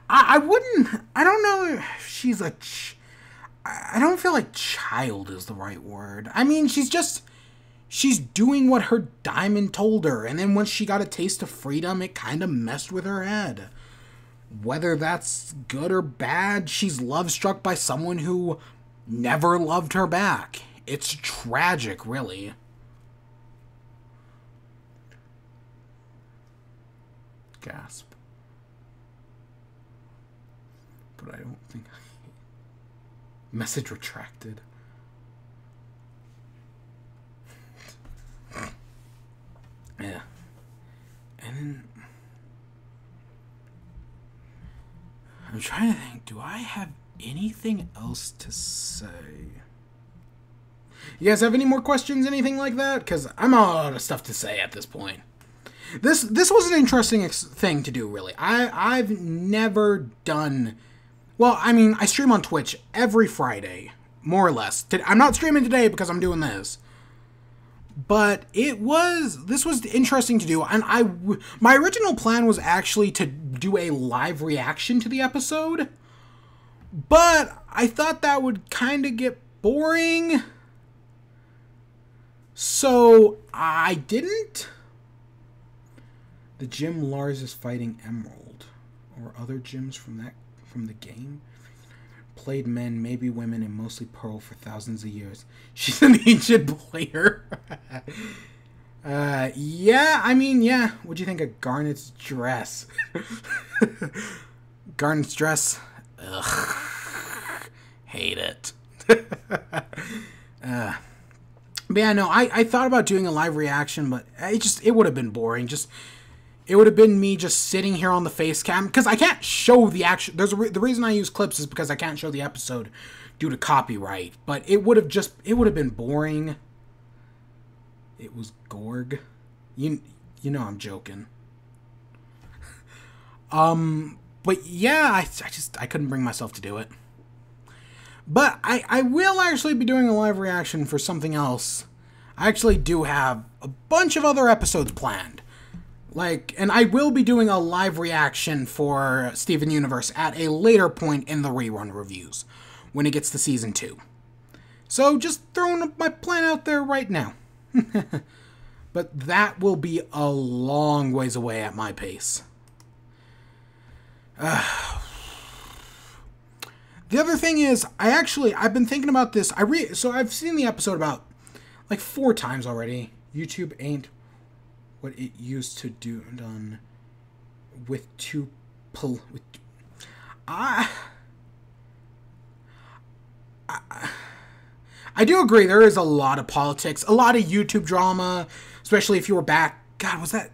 [SPEAKER 1] I don't know if she's I don't feel like child is the right word. I mean, she's she's doing what her diamond told her, and then once she got a taste of freedom, it kind of messed with her head. Whether that's good or bad, she's love-struck by someone who never loved her back. It's tragic, really. Gasp. But I don't think... Message retracted. Yeah. And then... I'm trying to think, do I have anything else to say? You guys have any more questions, anything like that? Because I'm all out of stuff to say at this point. This was an interesting thing to do, really. I've never done... Well, I mean, I stream on Twitch every Friday, more or less. I'm not streaming today because I'm doing this. But this was interesting to do, and my original plan was actually to do a live reaction to the episode, but I thought that would kind of get boring, so I didn't. The gym Lars is fighting Emerald, or other gyms from the game. Played men, maybe women, and mostly Pearl for thousands of years. She's an ancient player. Yeah, I mean, yeah. What'd you think of Garnet's dress? Garnet's dress? Ugh. Hate it. But yeah, no, I thought about doing a live reaction, but it would have been boring. It would have been me just sitting here on the face cam, because I can't show the action. The reason I use clips is because I can't show the episode due to copyright. But it would have been boring. It was Gorg. You know I'm joking. But yeah, I couldn't bring myself to do it. But I will actually be doing a live reaction for something else. I actually do have a bunch of other episodes planned. And I will be doing a live reaction for Steven Universe at a later point in the rerun reviews, when it gets to Season 2. So, just throwing my plan out there right now. But that will be a long ways away at my pace. The other thing is, I've been thinking about this. So I've seen the episode about, 4 times already. YouTube ain't what it used to do done with I do agree there is a lot of politics, a lot of YouTube drama, especially if you were back. God, was that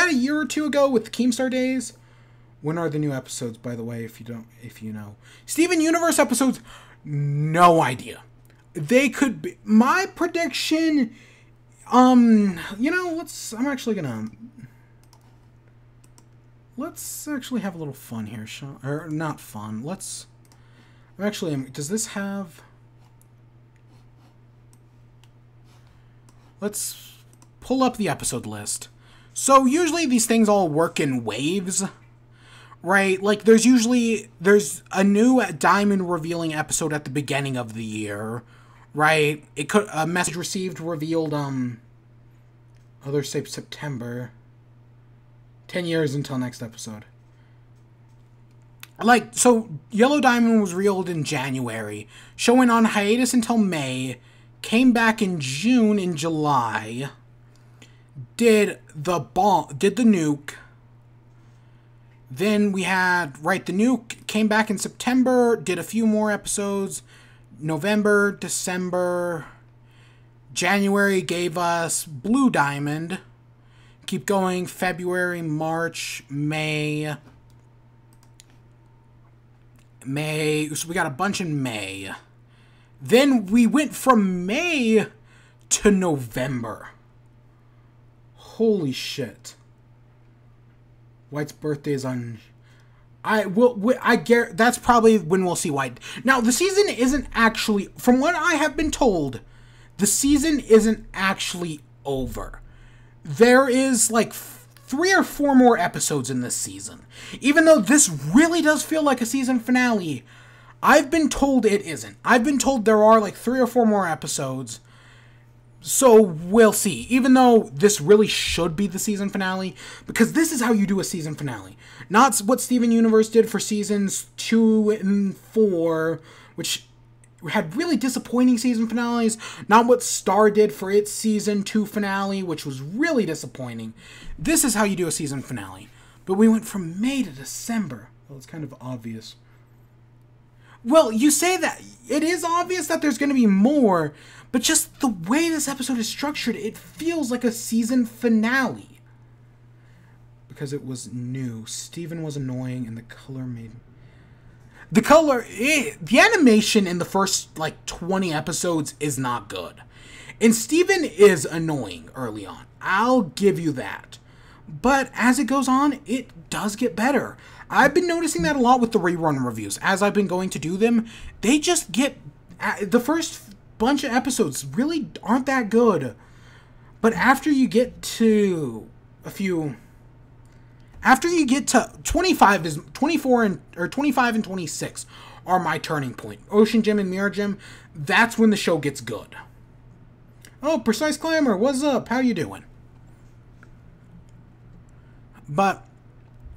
[SPEAKER 1] a year or two ago with the Keemstar days? When are the new episodes, by the way, if you know? Steven Universe episodes, no idea. They could be my prediction. Let's actually have a little fun here, Sean. Or not fun. Does this have... Let's pull up the episode list. So usually these things all work in waves, right? There's a new diamond revealing episode at the beginning of the year, right? A message received revealed, others say September. 10 years until next episode. So Yellow Diamond was revealed in January, showing on hiatus until May, came back in June and July, did the nuke. Then we had, the nuke came back in September, did a few more episodes, November, December, January gave us Blue Diamond. Keep going, February, March, May. So we got a bunch in May. Then we went from May to November. Holy shit. White's birthday is on... that's probably when we'll see White. Now, the season isn't actually... From what I have been told, the season isn't actually over. There is 3 or 4 more episodes in this season. Even though this really does feel like a season finale, I've been told it isn't. I've been told there are 3 or 4 more episodes. So we'll see, even though this really should be the season finale, because this is how you do a season finale. Not what Steven Universe did for seasons 2 and 4, which had really disappointing season finales. Not what Star did for its season 2 finale, which was really disappointing. This is how you do a season finale. But we went from May to December. Well, it's kind of obvious. Well, you say that. It is obvious that there's going to be more, but just the way this episode is structured, it feels like a season finale. Because it was new. Steven was annoying, and the color made... The animation in the first, 20 episodes is not good. And Steven is annoying early on. I'll give you that. But as it goes on, it does get better. I've been noticing that a lot with the rerun reviews. As I've been going to do them, they just get... The first bunch of episodes really aren't that good. But after you get to a few... After you get to 25 and 26 are my turning point. Ocean Gym and Mirror Gym, that's when the show gets good. Oh, Precise Climber, what's up? How you doing? But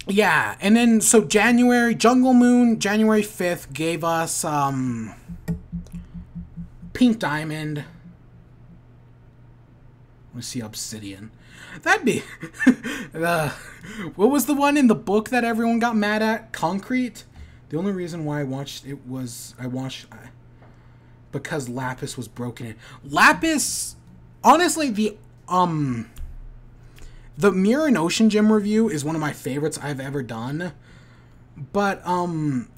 [SPEAKER 1] yeah, and then so Jungle Moon, January 5th gave us Pink Diamond. Let's see, Obsidian. That'd be... what was the one in the book that everyone got mad at? Concrete? The only reason why I watched it was... because Lapis was broken in. Lapis... Honestly, the Mirror and Ocean Gym review is one of my favorites I've ever done. But,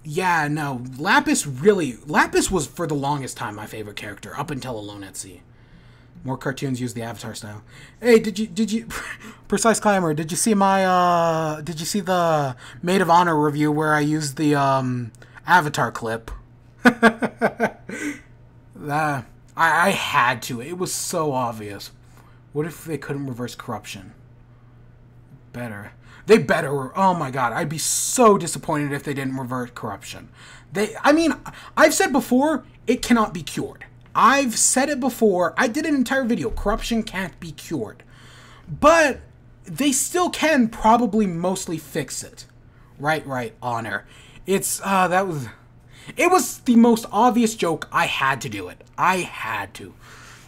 [SPEAKER 1] yeah, no. Lapis was for the longest time my favorite character, up until Alone at Sea. More cartoons use the Avatar style. Hey, did you, Precise Climber, did you see the Maid of Honor review where I used the, Avatar clip? I had to. It was so obvious. What if they couldn't reverse corruption? They better. Oh my god, I'd be so disappointed if they didn't reverse corruption. I've said before, it cannot be cured. I've said it before. I did an entire video. Corruption can't be cured. But they still can probably mostly fix it. Right, Honor. It was the most obvious joke. I had to do it. I had to.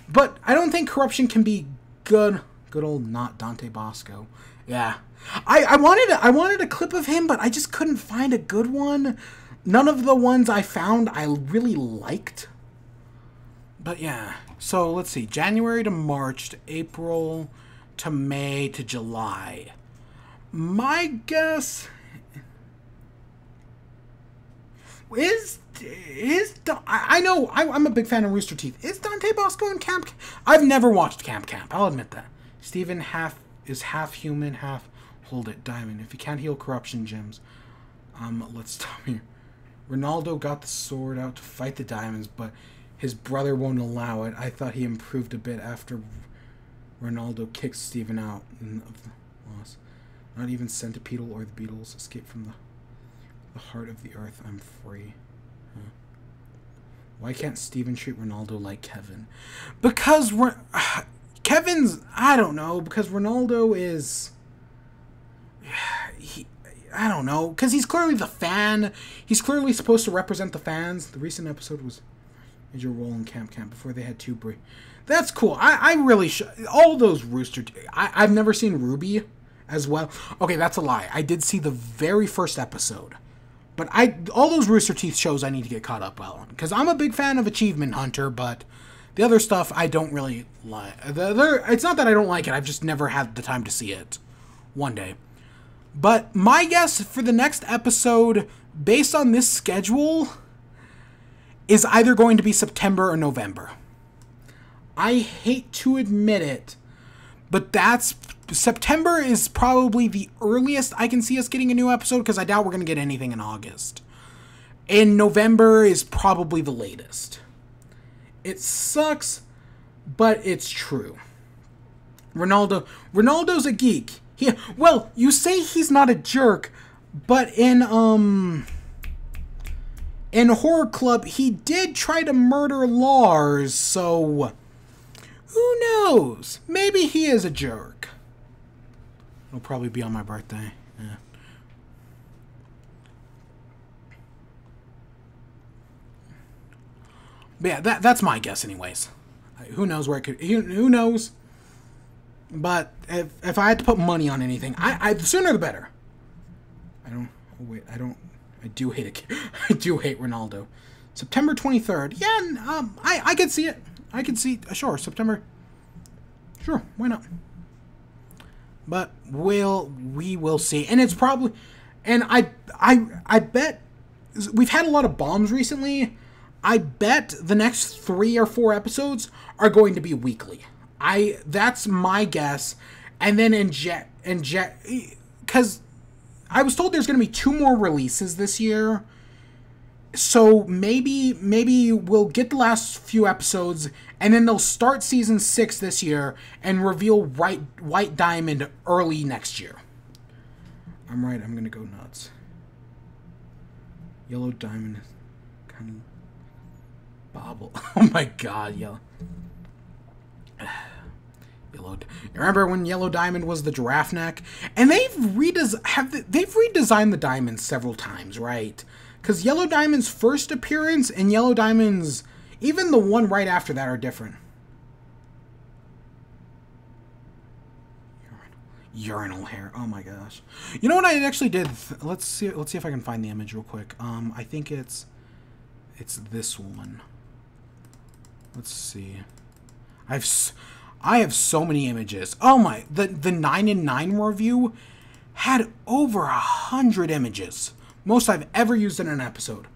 [SPEAKER 1] But I don't think corruption can be good. Good old not Dante Bosco. Yeah. I wanted a clip of him, but I just couldn't find a good one. None of the ones I found I really liked. But yeah, so let's see, January to March to April to May to July. My guess is I know I'm a big fan of Rooster Teeth. Is Dante Bosco in Camp? I've never watched Camp. I'll admit that. Steven is half human, half hold it diamond. If you can't heal corruption gems, let's stop here. Ronaldo got the sword out to fight the diamonds, but his brother won't allow it. I thought he improved a bit after Ronaldo kicked Steven out of the loss. Not even Centipedal or the Beatles escaped from the heart of the earth. I'm free. Huh. Why can't Steven treat Ronaldo like Kevin? Because Kevin's... I don't know. Because Ronaldo is... I don't know. Because he's clearly the fan. He's clearly supposed to represent the fans. The recent episode was... Major role in Camp before they had two That's cool. I really should. All those Rooster... I've never seen Ruby as well. Okay, that's a lie. I did see the very first episode. But all those Rooster Teeth shows I need to get caught up on. Because I'm a big fan of Achievement Hunter, but the other stuff I don't really like. It's not that I don't like it. I've just never had the time to see it. One day. But my guess for the next episode, based on this schedule, is either going to be September or November. I hate to admit it, but September is probably the earliest I can see us getting a new episode, because I doubt we're going to get anything in August. And November is probably the latest. It sucks, but it's true. Ronaldo's a geek. Well, you say he's not a jerk, but in Horror Club, he did try to murder Lars, so Who knows? Maybe he is a jerk. It'll probably be on my birthday. Yeah. But yeah, that's my guess anyways. Who knows where it could... Who knows? But if I had to put money on anything, the sooner the better. I do hate it. I do hate Ronaldo. September 23rd. Yeah, I could see it. I could see... Sure, September... Sure, why not? But we will see. And it's probably... And I bet... We've had a lot of bombs recently. I bet the next 3 or 4 episodes are going to be weekly. That's my guess. And then because I was told there's going to be 2 more releases this year. So maybe we'll get the last few episodes, and then they'll start season 6 this year and reveal White Diamond early next year. I'm right. I'm going to go nuts. Yellow Diamond is kind of... Bobble. Oh my god, Yellow. Remember when Yellow Diamond was the giraffe neck? And they've redesigned the diamonds several times, right? Because Yellow Diamond's first appearance and Yellow Diamond's... Even the one right after that are different. Urinal hair. Oh my gosh. You know what I actually did? Let's see if I can find the image real quick. I think it's this one. Let's see. I have so many images. Oh my, the 9 in 9 review had over 100 images. Most I've ever used in an episode.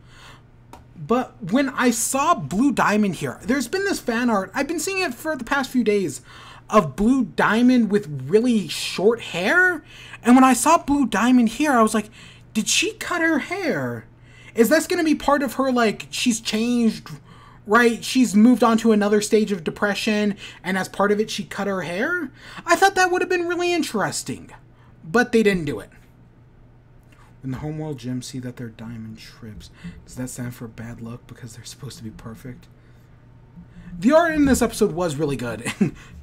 [SPEAKER 1] But when I saw Blue Diamond here, there's been this fan art, I've been seeing it for the past few days, of Blue Diamond with really short hair. And when I saw Blue Diamond here, I was like, did she cut her hair? Is this going to be part of her, like, she's changed... Right, she's moved on to another stage of depression, and as part of it, she cut her hair? I thought that would have been really interesting, but they didn't do it. When the Homeworld Gym see that they're diamond trips, does that stand for bad luck because they're supposed to be perfect? The art in this episode was really good.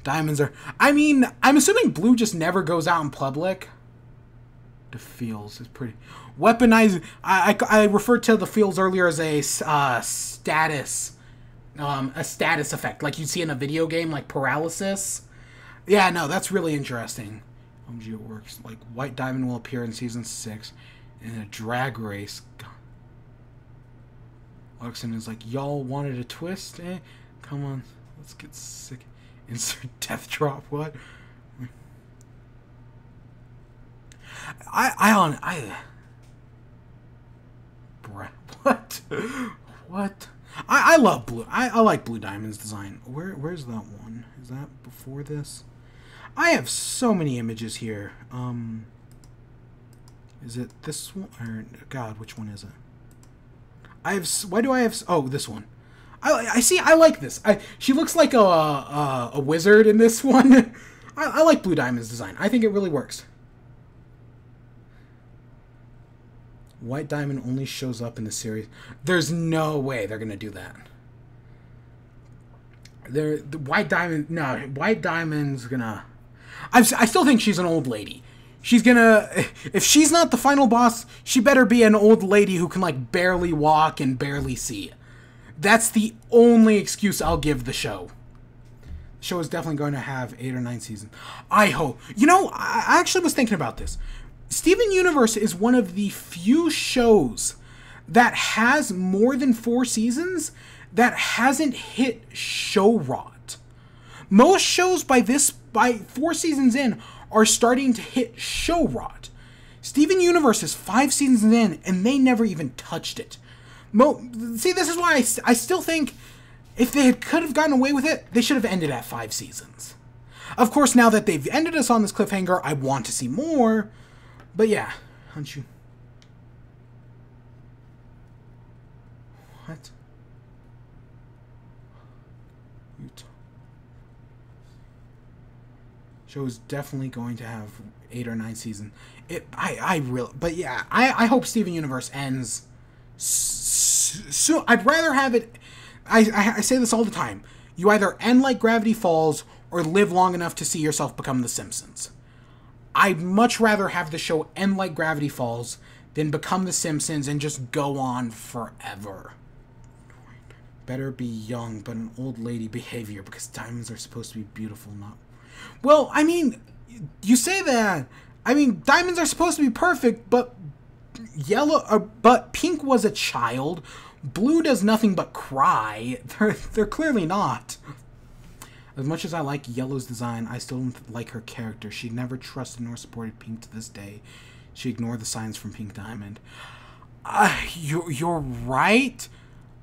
[SPEAKER 1] Diamonds are... I mean, I'm assuming Blue just never goes out in public. The feels is pretty... Weaponized... I referred to the feels earlier as a status... a status effect, like you see in a video game, like paralysis. Yeah, no, that's really interesting. OMG, it works. Like, White Diamond will appear in Season 6 in a drag race. Luxon is like, y'all wanted a twist, eh? Come on, let's get sick. Insert death drop, what? What? What? I love Blue. I like Blue Diamond's design. Where's that one? Is that before this? I have so many images here. Is it this one? Or, God, which one is it? Why do I have... Oh, this one. I see. I like this. She looks like a wizard in this one. I like Blue Diamond's design. I think it really works. White Diamond only shows up in the series. There's no way they're gonna do that. The White Diamond... No, White Diamond's gonna... I still think she's an old lady. She's gonna... If she's not the final boss, she better be an old lady who can, like, barely walk and barely see. That's the only excuse I'll give the show. The show is definitely going to have 8 or 9 seasons. I hope. You know, I actually was thinking about this. Steven Universe is one of the few shows that has more than 4 seasons that hasn't hit show rot. Most shows by 4 seasons in are starting to hit show rot. Steven Universe is 5 seasons in and they never even touched it. See, this is why I still think if they could have gotten away with it, they should have ended at 5 seasons. Of course, now that they've ended us on this cliffhanger, I want to see more. But yeah, aren't you? What? Show is definitely going to have 8 or 9 seasons. But yeah, I hope Steven Universe ends soon. I'd rather have it. I say this all the time. You either end like Gravity Falls or live long enough to see yourself become The Simpsons. I'd much rather have the show end like Gravity Falls than become The Simpsons and just go on forever. Better be young, but an old lady behavior, because diamonds are supposed to be beautiful, not... Well, I mean, you say that. I mean, diamonds are supposed to be perfect, but but pink was a child. Blue does nothing but cry. They're clearly not. As much as I like Yellow's design, I still don't like her character. She never trusted nor supported Pink to this day. She ignored the signs from Pink Diamond. You're right.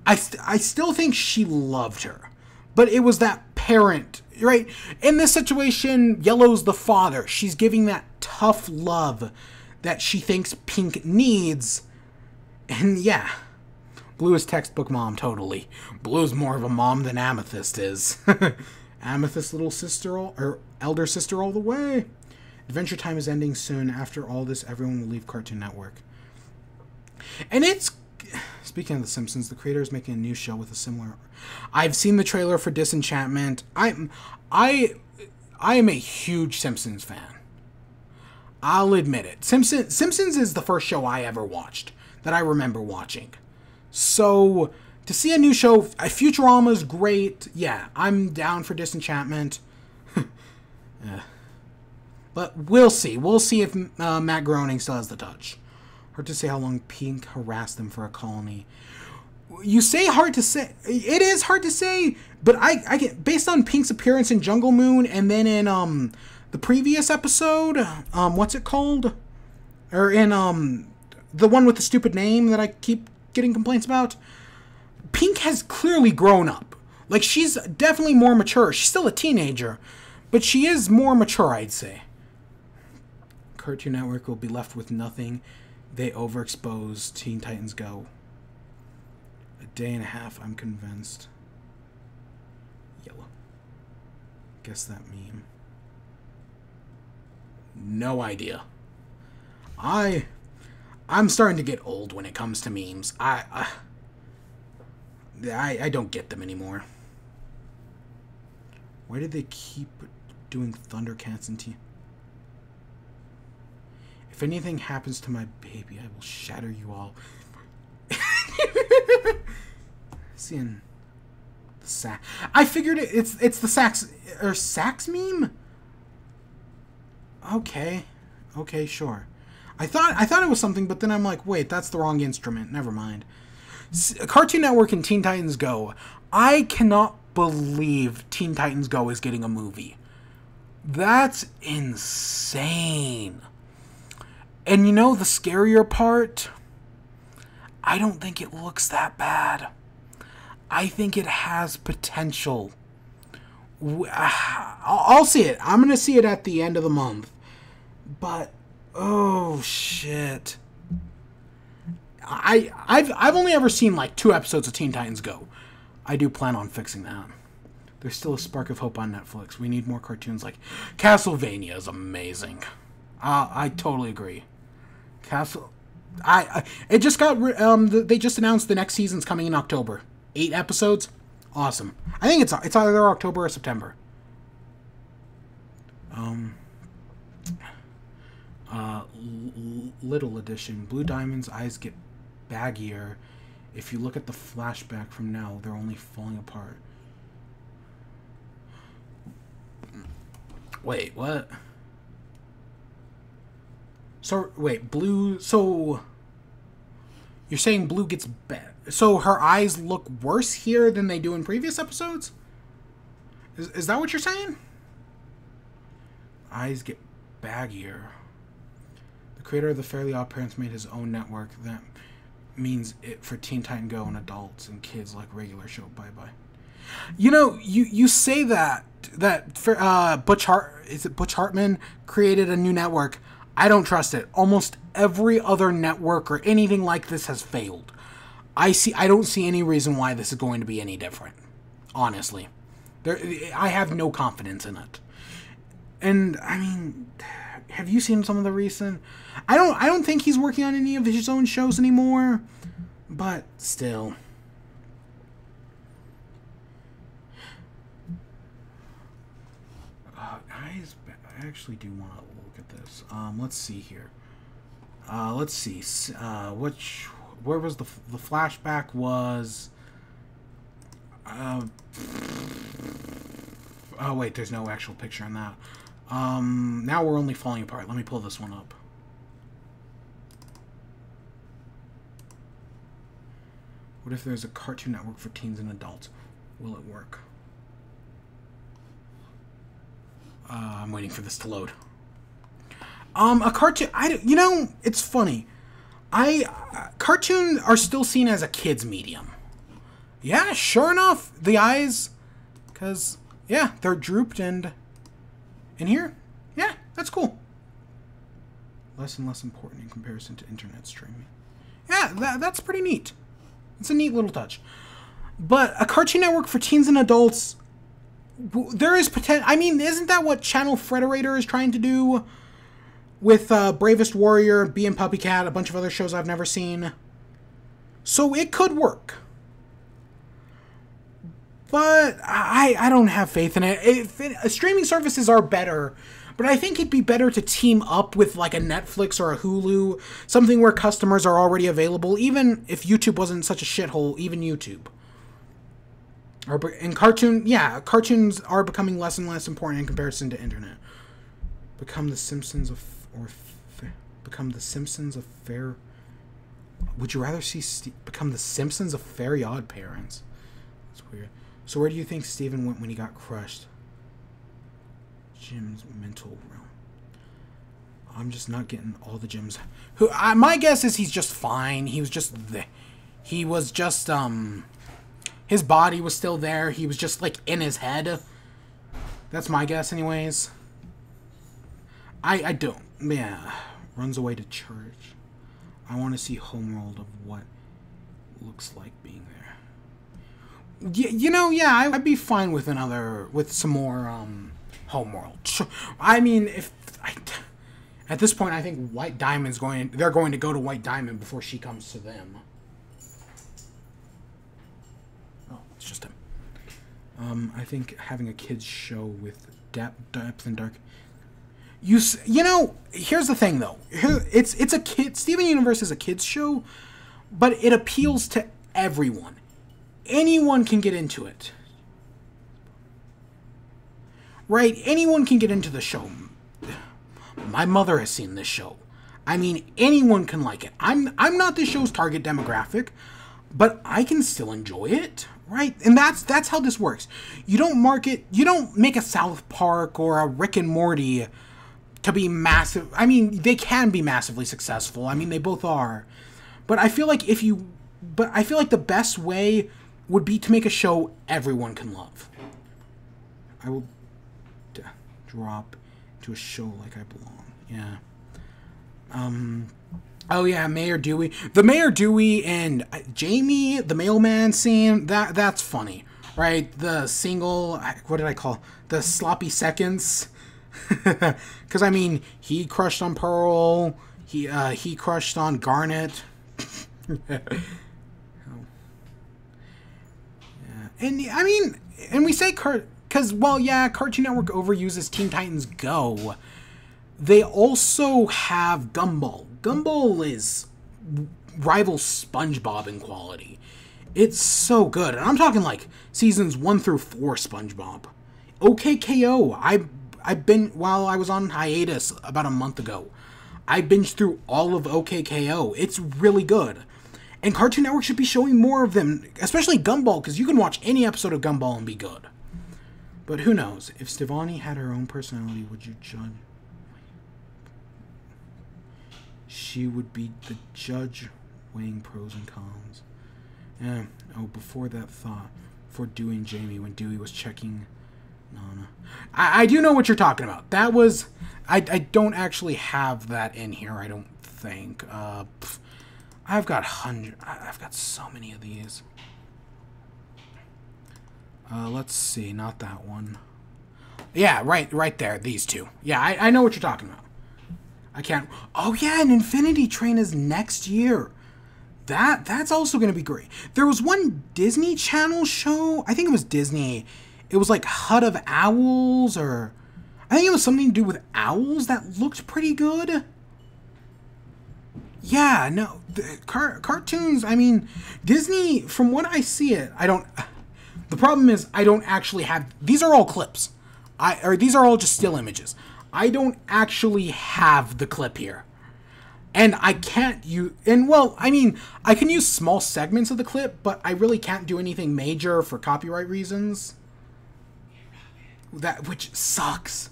[SPEAKER 1] I still think she loved her. But it was that parent, right? In this situation, Yellow's the father. She's giving that tough love that she thinks Pink needs. And yeah, Blue is textbook mom, totally. Blue's more of a mom than Amethyst is. Amethyst little sister, or elder sister all the way. Adventure Time is ending soon. After all this, everyone will leave Cartoon Network. And it's... Speaking of The Simpsons, the creator is making a new show with a similar... I've seen the trailer for Disenchantment. I am a huge Simpsons fan. I'll admit it. Simpsons is the first show I ever watched that I remember watching. So, to see a new show, Futurama's great. Yeah, I'm down for Disenchantment. But we'll see. We'll see if Matt Groening still has the touch. Hard to say how long Pink harassed them for a colony. You say hard to say. It is hard to say, but I get, based on Pink's appearance in Jungle Moon and then in the previous episode, what's it called? Or in the one with the stupid name that I keep getting complaints about. Pink has clearly grown up. Like, she's definitely more mature. She's still a teenager, but she is more mature, I'd say. Cartoon Network will be left with nothing. They overexpose Teen Titans Go. A day and a half, I'm convinced. Yellow. Guess that meme. No idea. I'm starting to get old when it comes to memes. I don't get them anymore. Why did they keep doing Thundercats and Teen? If anything happens to my baby, I will shatter you all. Seeing the sack. I figured it's the sax meme. Okay, sure. I thought it was something, but then I'm like, wait, that's the wrong instrument. Never mind. Cartoon Network and Teen Titans Go. I cannot believe Teen Titans Go is getting a movie. That's insane. And you know the scarier part? I don't think it looks that bad. I think it has potential. I'll see it. I'm going to see it at the end of the month. But, oh, shit. I've only ever seen like 2 episodes of Teen Titans Go. I do plan on fixing that. There's still a spark of hope on Netflix. We need more cartoons like... Castlevania is amazing. I totally agree. It just got... they just announced the next season's coming in October. 8 episodes. Awesome. I think it's either October or September. Little edition. Blue Diamond's eyes get baggier. If you look at the flashback from now, they're only falling apart. Wait, what? So, wait, Blue... So... You're saying Blue gets bad. So her eyes look worse here than they do in previous episodes? Is that what you're saying? Eyes get baggier. The creator of the Fairly Odd Parents made his own network. That means it for Teen Titan Go and adults and kids like regular show. Bye-bye. You know, you say that Butch Hartman created a new network. I don't trust it. Almost every other network or anything like this has failed. I don't see any reason why this is going to be any different. Honestly. I have no confidence in it. And, I mean, have you seen some of the recent... I don't think he's working on any of his own shows anymore. But, still. I actually do want to look at this. Let's see here. Let's see. Where was the flashback was... oh, wait, there's no actual picture on that. Now we're only falling apart. Let me pull this one up. What if there's a Cartoon Network for teens and adults? Will it work? I'm waiting for this to load. A cartoon... you know, it's funny. Cartoons are still seen as a kid's medium. Yeah, sure enough. The eyes... Because, yeah, they're drooped and... In here? Yeah, that's cool. Less and less important in comparison to internet streaming. Yeah, that's pretty neat. It's a neat little touch. But a Cartoon Network for teens and adults... There is potential... I mean, isn't that what Channel Frederator is trying to do? With Bravest Warrior, Bee and Puppy Cat, a bunch of other shows I've never seen. So it could work. But I don't have faith in it. Streaming services are better, but I think it'd be better to team up with like a Netflix or a Hulu, something where customers are already available, even if YouTube wasn't such a shithole, even YouTube. And cartoons are becoming less and less important in comparison to internet. Become the Simpsons of fair... Would you rather see become the Simpsons of Very Odd Parents? That's weird. So where do you think Steven went when he got crushed? Jim's mental realm. I'm just not getting all the Jims. My guess is he's just fine. He was just his body was still there. He was just like in his head. That's my guess anyways. I don't. Yeah. Runs away to church. I want to see Homeworld of what looks like being there. You know, yeah, I'd be fine with some more Homeworld. I mean, at this point, I think White Diamond's they're going to go to White Diamond before she comes to them. Oh, it's just him. I think having a kids show with depth and dark. You know, here's the thing though. It's a kid. Steven Universe is a kids show, but it appeals to everyone. Anyone can get into it. Right? Anyone can get into the show. My mother has seen this show. I mean, anyone can like it. I'm not the show's target demographic, but I can still enjoy it, right? And that's how this works. You don't make a South Park or a Rick and Morty to be massive. I mean, they can be massively successful. I mean, they both are. But I feel like the best way would be to make a show everyone can love. I will drop into a show like I belong. Yeah. Oh yeah, Mayor Dewey. The Mayor Dewey and Jamie, the mailman scene, that's funny. Right? The single, what did I call? The sloppy seconds. Because I mean, he crushed on Pearl. He crushed on Garnet. Yeah. And I mean, and we say because well, yeah, Cartoon Network overuses Teen Titans Go. They also have Gumball. Gumball is rivals SpongeBob in quality. It's so good, and I'm talking like seasons 1 through 4 SpongeBob. OKKO. While I was on hiatus about a month ago, I binged through all of OKKO. It's really good. And Cartoon Network should be showing more of them, especially Gumball, because you can watch any episode of Gumball and be good. But who knows? If Stevonnie had her own personality, would you judge? She would be the judge weighing pros and cons. Yeah. Oh, before that thought, before Dewey and Jamie, when Dewey was checking... No. I do know what you're talking about. That was... I don't actually have that in here, I don't think. I've got so many of these. Let's see, not that one. Yeah, right there, these two. Yeah, I know what you're talking about. I can't... Oh yeah, and Infinity Train is next year. That's also going to be great. There was one Disney Channel show, I think it was Disney... It was like Hut of Owls, or... I think it was something to do with owls that looked pretty good. Yeah, no, cartoons, I mean, Disney, from what I see it, I don't, the problem is I don't actually have, these are all clips. These are all just still images. I don't actually have the clip here. And I can't use, and well, I mean, I can use small segments of the clip, but I really can't do anything major for copyright reasons. Which sucks.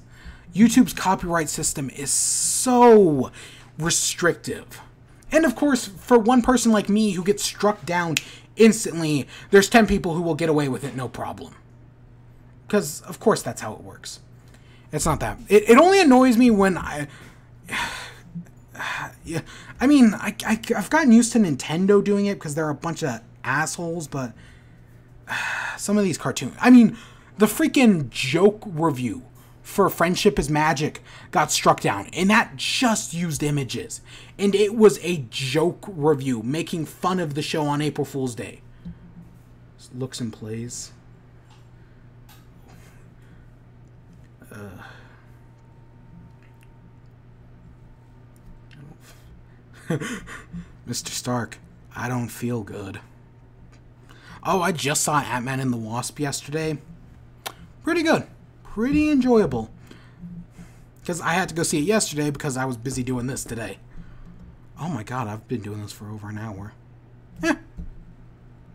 [SPEAKER 1] YouTube's copyright system is so restrictive. And of course, for one person like me who gets struck down instantly, there's 10 people who will get away with it no problem. Because, of course, that's how it works. It's not that. It only annoys me when yeah, I mean, I've gotten used to Nintendo doing it because they're a bunch of assholes, but some of these cartoons... I mean, the freaking joke review for Friendship is Magic got struck down, and that just used images. And it was a joke review making fun of the show on April Fool's Day. Looks and plays. Mr. Stark, I don't feel good. Oh, I just saw Ant-Man and the Wasp yesterday. Pretty good. Pretty enjoyable. Because I had to go see it yesterday because I was busy doing this today. Oh my god, I've been doing this for over an hour. Eh.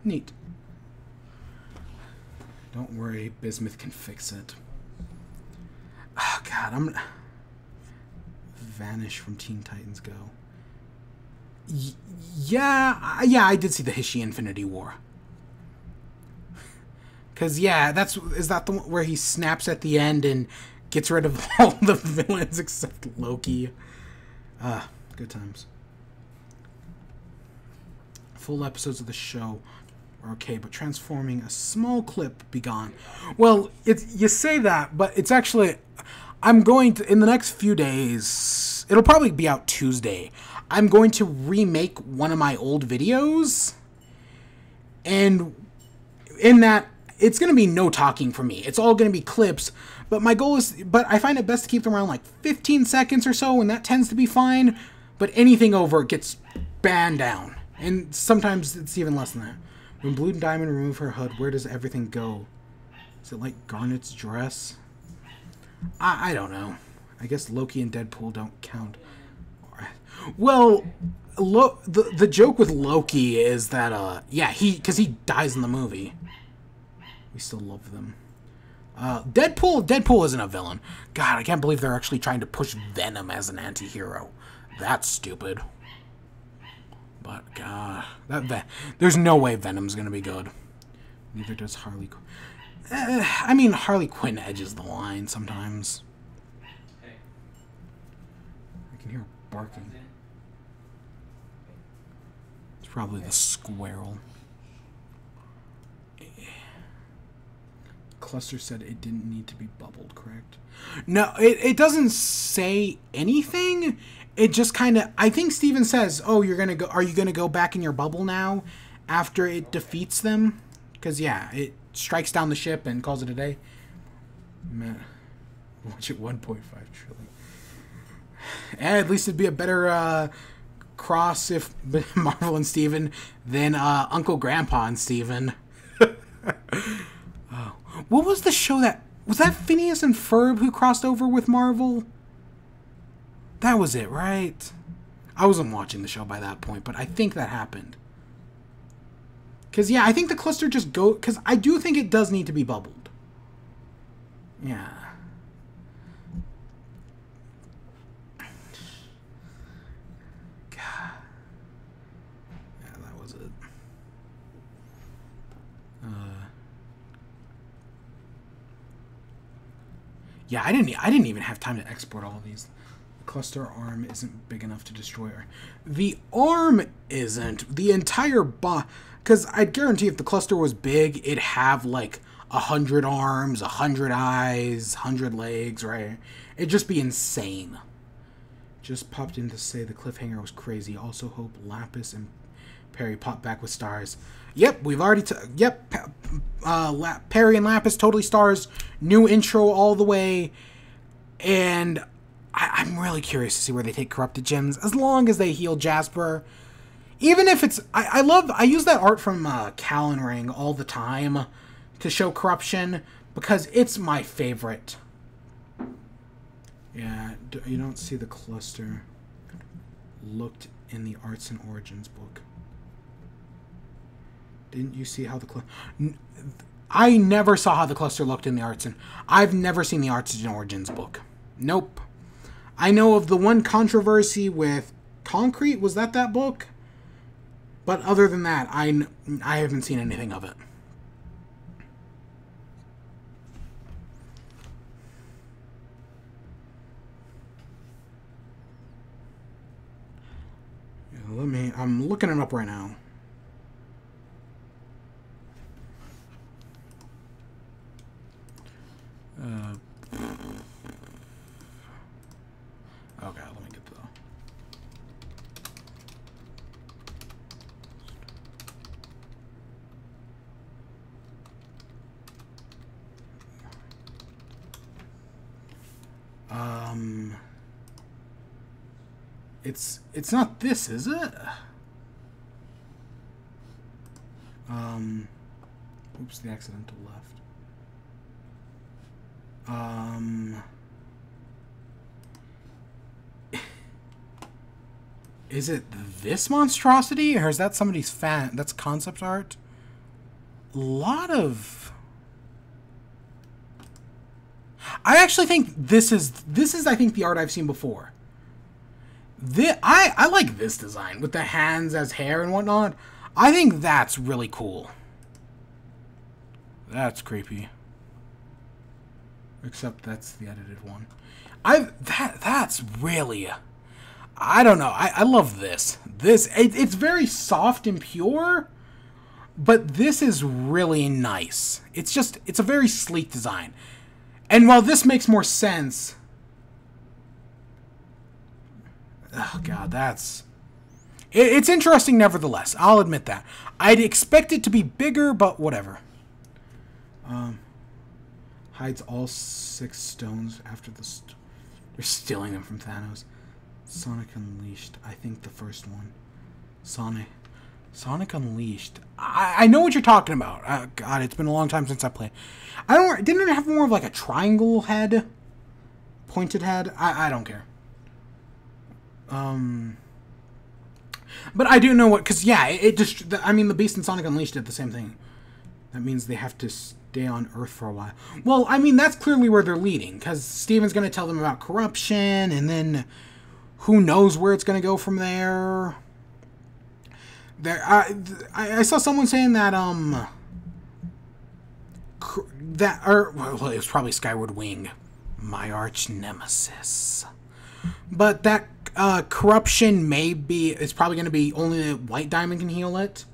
[SPEAKER 1] Neat. Don't worry, Bismuth can fix it. Oh god, I'm... Vanish from Teen Titans Go. Yeah, I did see the Hishi Infinity War. Because, yeah, is that the one where he snaps at the end and gets rid of all the villains except Loki? Good times. Full episodes of the show are okay, but transforming a small clip be gone. Well, you say that, but it's actually... I'm going to, in the next few days, it'll probably be out Tuesday, I'm going to remake one of my old videos, and in that, it's going to be no talking for me. It's all going to be clips, but my goal is, but I find it best to keep them around like 15 seconds or so, and that tends to be fine, but anything over gets banned down, and sometimes it's even less than that. When Blue Diamond remove her hood, where does everything go? Is it like Garnet's dress? I don't know. I guess Loki and Deadpool don't count. Well, the joke with Loki is that, yeah, because he dies in the movie. We still love them. Deadpool isn't a villain. God, I can't believe they're actually trying to push Venom as an anti-hero. That's stupid. But, God, there's no way Venom's gonna be good. Neither does Harley Quinn. I mean, Harley Quinn edges the line sometimes. I can hear her barking. It's probably the squirrel. Cluster said it didn't need to be bubbled, correct? No, it doesn't say anything. It just kind of... I think Steven says, oh, you're going to go... Are you going to go back in your bubble now after it defeats them? Because, yeah, it strikes down the ship and calls it a day. Man, watch it 1.5 trillion. At least it'd be a better cross if Marvel and Steven than Uncle Grandpa and Steven. Oh. What was the show that... Was that Phineas and Ferb who crossed over with Marvel? That was it, right? I wasn't watching the show by that point, but I think that happened. Because, yeah, I think the cluster just go... Because I do think it does need to be bubbled. Yeah. God. Yeah, that was it. Yeah, I didn't even have time to export all of these. The cluster arm isn't big enough to destroy her. The arm isn't. The entire because I'd guarantee if the cluster was big, it'd have like 100 arms, 100 eyes, 100 legs, right? It'd just be insane. Just popped in to say the cliffhanger was crazy. Also hope Lapis and Perry pop back with stars. Yep, we've already... Yep, Perry and Lapis totally stars. New intro all the way. And I'm really curious to see where they take corrupted gems, as long as they heal Jasper. Even if it's... I use that art from Callan Ring all the time to show corruption, because it's my favorite. Yeah, you don't see the cluster looked in the Arts and Origins book. Didn't you see how the cluster... I never saw how the cluster looked in the Arts and... I've never seen the Arts and Origins book. Nope. I know of the one controversy with Concrete. Was that book? But other than that, I haven't seen anything of it. Yeah, I'm looking it up right now. Okay, let me get the... It's not this, is it? Oops, the accidental left. Is it this monstrosity, or is that somebody's fan? That's concept art. A lot of... I actually think this is I think the art I've seen before. I like this design with the hands as hair and whatnot. I think that's really cool. That's creepy. Except that's the edited one. That's really... I don't know. I love this. It's very soft and pure, but this is really nice. It's a very sleek design. And while this makes more sense... Oh, God, that's... It's interesting nevertheless. I'll admit that. I'd expect it to be bigger, but whatever. Hides all 6 stones after the... They're stealing them from Thanos. Sonic Unleashed. I think the first one. Sonic Unleashed. I know what you're talking about. God, it's been a long time since I played. Didn't it have more of like a triangle head? Pointed head? I don't care. But I do know what, because yeah, the Beast and Sonic Unleashed did the same thing. That means they have to stay on Earth for a while. Well, I mean, that's clearly where they're leading, because Steven's going to tell them about corruption, and then who knows where it's going to go from there. I saw someone saying that, well, it was probably Skyward Wing, my arch nemesis. But that corruption it's probably going to be only White Diamond can heal it.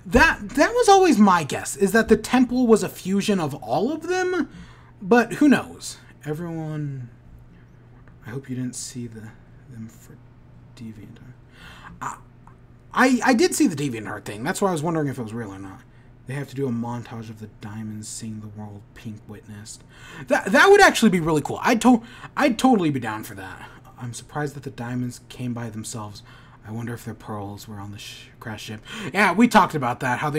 [SPEAKER 1] That was always my guess, is that the temple was a fusion of all of them, but who knows? Everyone, I hope you didn't see them for DeviantArt. I did see the DeviantArt thing. That's why I was wondering if it was real or not. They have to do a montage of the diamonds seeing the world Pink witnessed. That would actually be really cool. I'd totally be down for that. I'm surprised that the diamonds came by themselves. I wonder if their pearls were on the crash ship. Yeah, we talked about that. How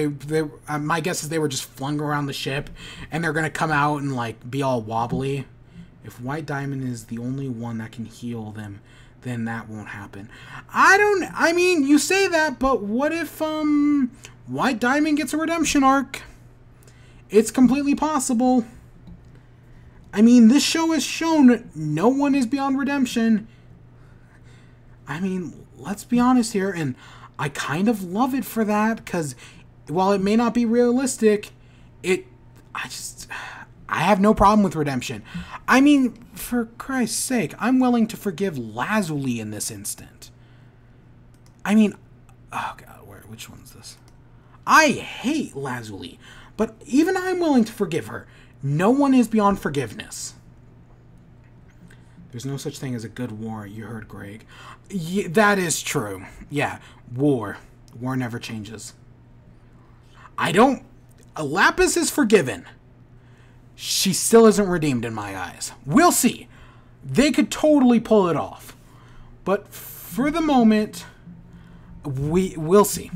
[SPEAKER 1] my guess is they were just flung around the ship, and they're gonna come out and like be all wobbly. If White Diamond is the only one that can heal them, then that won't happen. I mean, you say that, but what if White Diamond gets a redemption arc? It's completely possible. I mean, this show has shown no one is beyond redemption. I mean, let's be honest here, and I kind of love it for that, because while it may not be realistic, I have no problem with redemption. I mean, for Christ's sake, I'm willing to forgive Lazuli in this instant. I mean, oh God, which one's this? I hate Lazuli, but even I'm willing to forgive her. No one is beyond forgiveness. There's no such thing as a good war, you heard Greg. Yeah, that is true. Yeah, war. War never changes. Lapis is forgiven. she still isn't redeemed in my eyes. We'll see. They could totally pull it off. But for the moment, we'll see.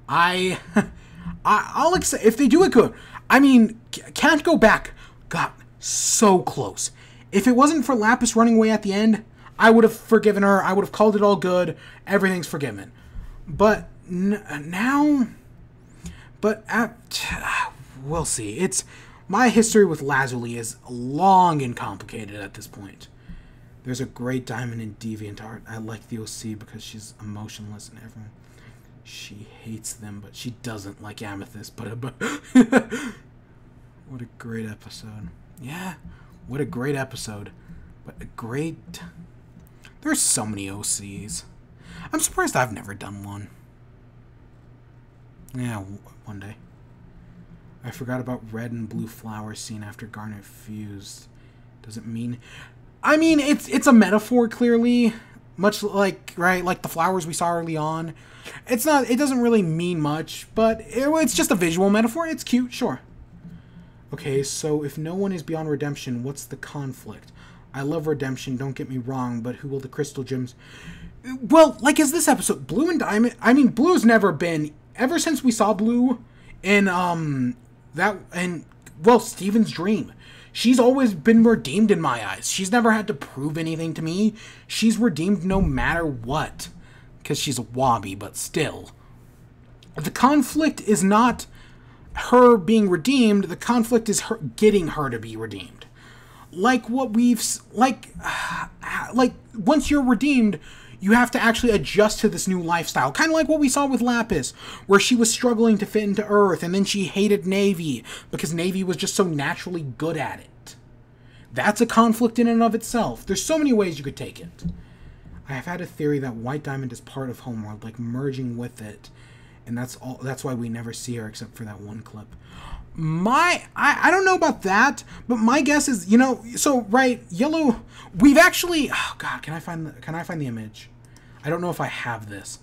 [SPEAKER 1] I'll accept if they do it good. I mean, can't go back. God, so close. If it wasn't for Lapis running away at the end, I would have forgiven her. I would have called it all good. Everything's forgiven. But now, we'll see. It's my history with Lazuli is long and complicated at this point. There's a great diamond in DeviantArt. I like the OC because she's emotionless and everyone. She hates them, but she doesn't like Amethyst. But what a great episode. Yeah, what a great episode. But a great... There's so many OCs. I'm surprised I've never done one. Yeah, one day. I forgot about red and blue flowers seen after Garnet fused. Does it mean... I mean, it's a metaphor, clearly. Much like, right, like the flowers we saw early on. It doesn't really mean much, but it's just a visual metaphor. It's cute, sure. Okay, so if no one is beyond redemption, what's the conflict? I love redemption, don't get me wrong, but who will the crystal gems... Well, like as this episode, Blue and Diamond... I mean, Blue's never been... Ever since we saw Blue in, Steven's dream, she's always been redeemed in my eyes. She's never had to prove anything to me. She's redeemed no matter what. Because she's a Wobby, but still. The conflict is not her being redeemed. The conflict is her getting her to be redeemed. Like what we've... Like, once you're redeemed... You have to actually adjust to this new lifestyle. Kind of like what we saw with Lapis, where she was struggling to fit into Earth, and then she hated Navy, because Navy was just so naturally good at it. That's a conflict in and of itself. There's so many ways you could take it. I have had a theory that White Diamond is part of Homeworld, like merging with it, and that's why we never see her except for that one clip. I don't know about that, but my guess is, you know, so right, Yellow, we've actually, oh god, can I find the image? I don't know if I have this.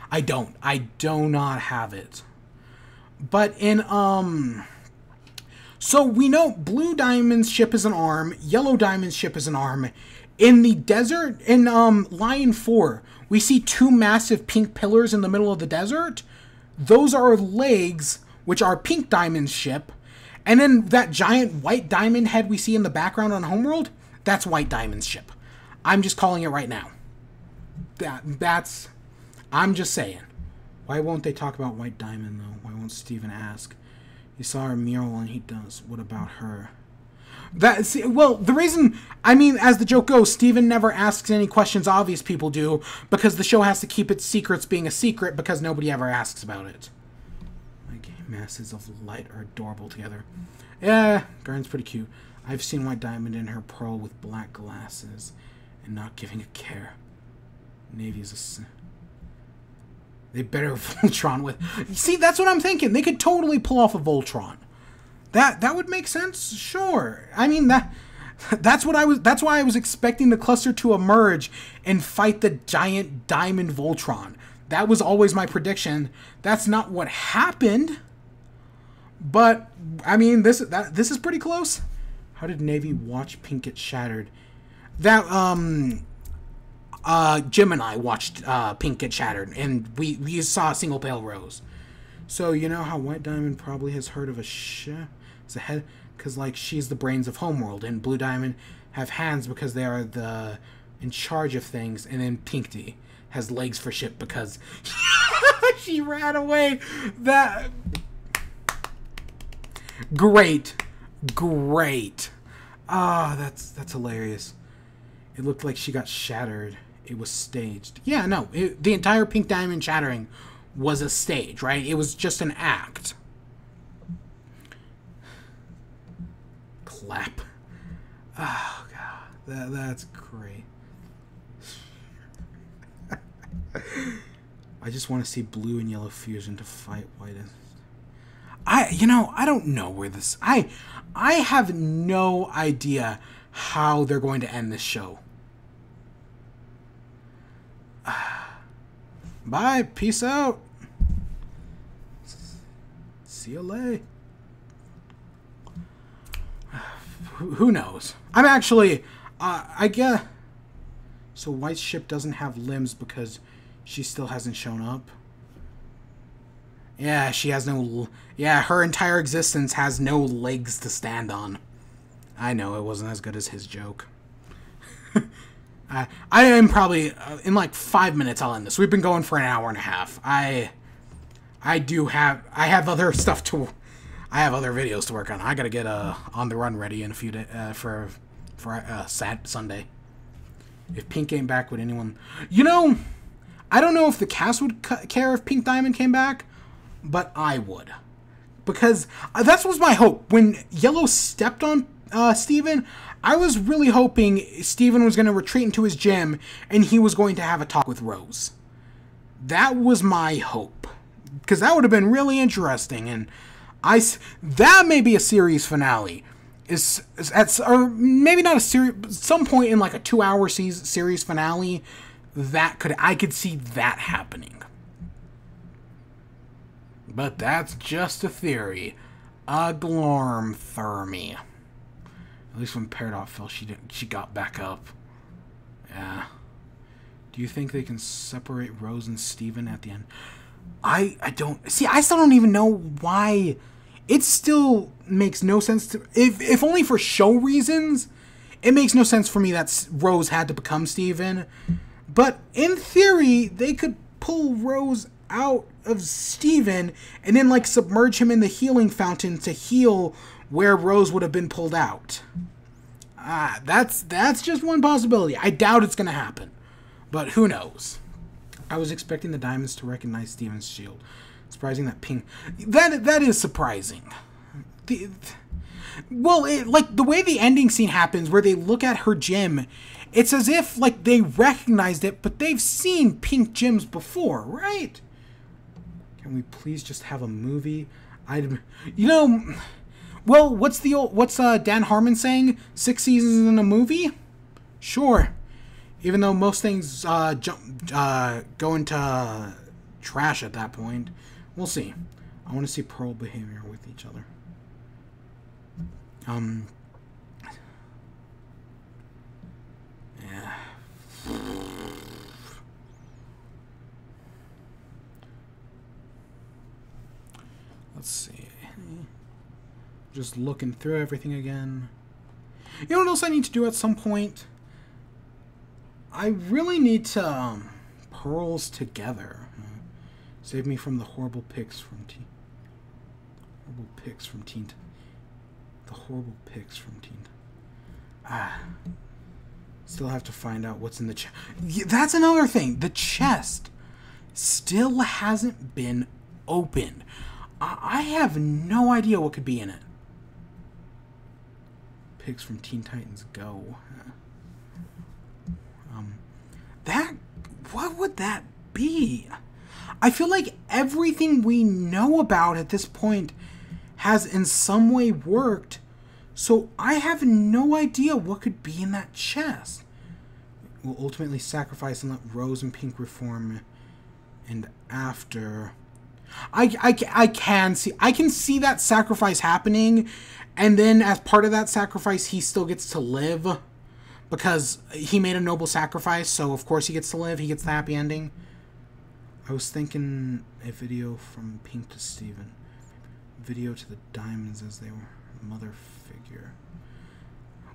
[SPEAKER 1] I do not have it. But in, so we know Blue Diamond's ship is an arm, Yellow Diamond's ship is an arm. In the desert, in, Lion 4, we see two massive pink pillars in the middle of the desert. Those are legs, which are Pink Diamond's ship. And then that giant White Diamond head we see in the background on Homeworld, that's White Diamond's ship. I'm just calling it right now. I'm just saying. Why won't they talk about White Diamond, though? Why won't Steven ask? He saw her mural and he does. What about her? Well, the reason, I mean, as the joke goes, Steven never asks any questions obvious people do, because the show has to keep its secrets being a secret because nobody ever asks about it. Masses of light are adorable together. Yeah, Garn's pretty cute. I've seen White Diamond in her pearl with black glasses and not giving a care. Navy's a... They better Voltron with... See, that's what I'm thinking. They could totally pull off a Voltron. That would make sense? Sure. I mean, that's why I was expecting the cluster to emerge and fight the giant diamond Voltron. That was always my prediction. That's not what happened. But I mean, this is pretty close. How did Navy watch Pink get shattered? That Jim and I watched Pink get shattered, and we saw a single pale rose. So you know how White Diamond probably has heard of a head, because like she's the brains of Homeworld, and Blue Diamond have hands because they are in charge of things, and then Pink D has legs for ship because she ran away. That great. Ah, that's hilarious. It looked like she got shattered. It was staged. Yeah, no, the entire Pink Diamond shattering was a stage, right? It was just an act. Clap. Oh god, that's great. I just want to see Blue and Yellow fusion to fight White. I don't know where this... I have no idea how they're going to end this show. Bye. Peace out. See you later. who knows? I'm actually, I guess. So White's ship doesn't have limbs because she still hasn't shown up. Yeah, she has no. Yeah, her entire existence has no legs to stand on. I know it wasn't as good as his joke. I am probably in like 5 minutes. I'll end this. We've been going for an hour and a half. I have other stuff to. I have other videos to work on. I gotta get On the Run ready in a few days for Sunday. If Pink came back, would anyone? You know, I don't know if the cast would care if Pink Diamond came back, but I would, because that was my hope when Yellow stepped on Steven. I was really hoping Steven was going to retreat into his gym and he was going to have a talk with Rose. That was my hope, because that would have been really interesting, and that may be a series finale. Or maybe not a series. Some point in like a 2-hour series finale, I could see that happening. But that's just a theory. A glormthermy. At least when Peridot fell, she got back up. Yeah. Do you think they can separate Rose and Steven at the end? I don't... See, I still don't even know why. It still makes no sense to... If only for show reasons, it makes no sense for me that Rose had to become Steven. But in theory, they could pull Rose out of Steven and then like submerge him in the healing fountain to heal where Rose would have been pulled out. That's just one possibility. I doubt it's going to happen, but who knows? I was expecting the Diamonds to recognize Steven's shield. Surprising that Pink... That is surprising. Like, the way the ending scene happens, where they look at her gym, it's as if, like, they recognized it, but they've seen pink gyms before, right? Can we please just have a movie? Well, what's Dan Harmon saying? 6 seasons in a movie? Sure. Even though most things go into trash at that point. We'll see. I want to see Pearl behavior with each other. Yeah. Let's see. Just looking through everything again. You know what else I need to do at some point? I really need to Pearls together. Save me from the horrible pics from Teen. The horrible pics from Teen. Still have to find out what's in the chest. That's another thing. The chest still hasn't been opened. I have no idea what could be in it. Pics from Teen Titans Go. What would that be? I feel like everything we know about at this point has in some way worked, so I have no idea what could be in that chest. We'll ultimately sacrifice and let Rose and Pink reform, and after... I can see that sacrifice happening, and then as part of that sacrifice, he still gets to live, because he made a noble sacrifice, so of course he gets to live, he gets the happy ending. I was thinking a video from Pink to Steven. Video to the Diamonds as they were mother figure.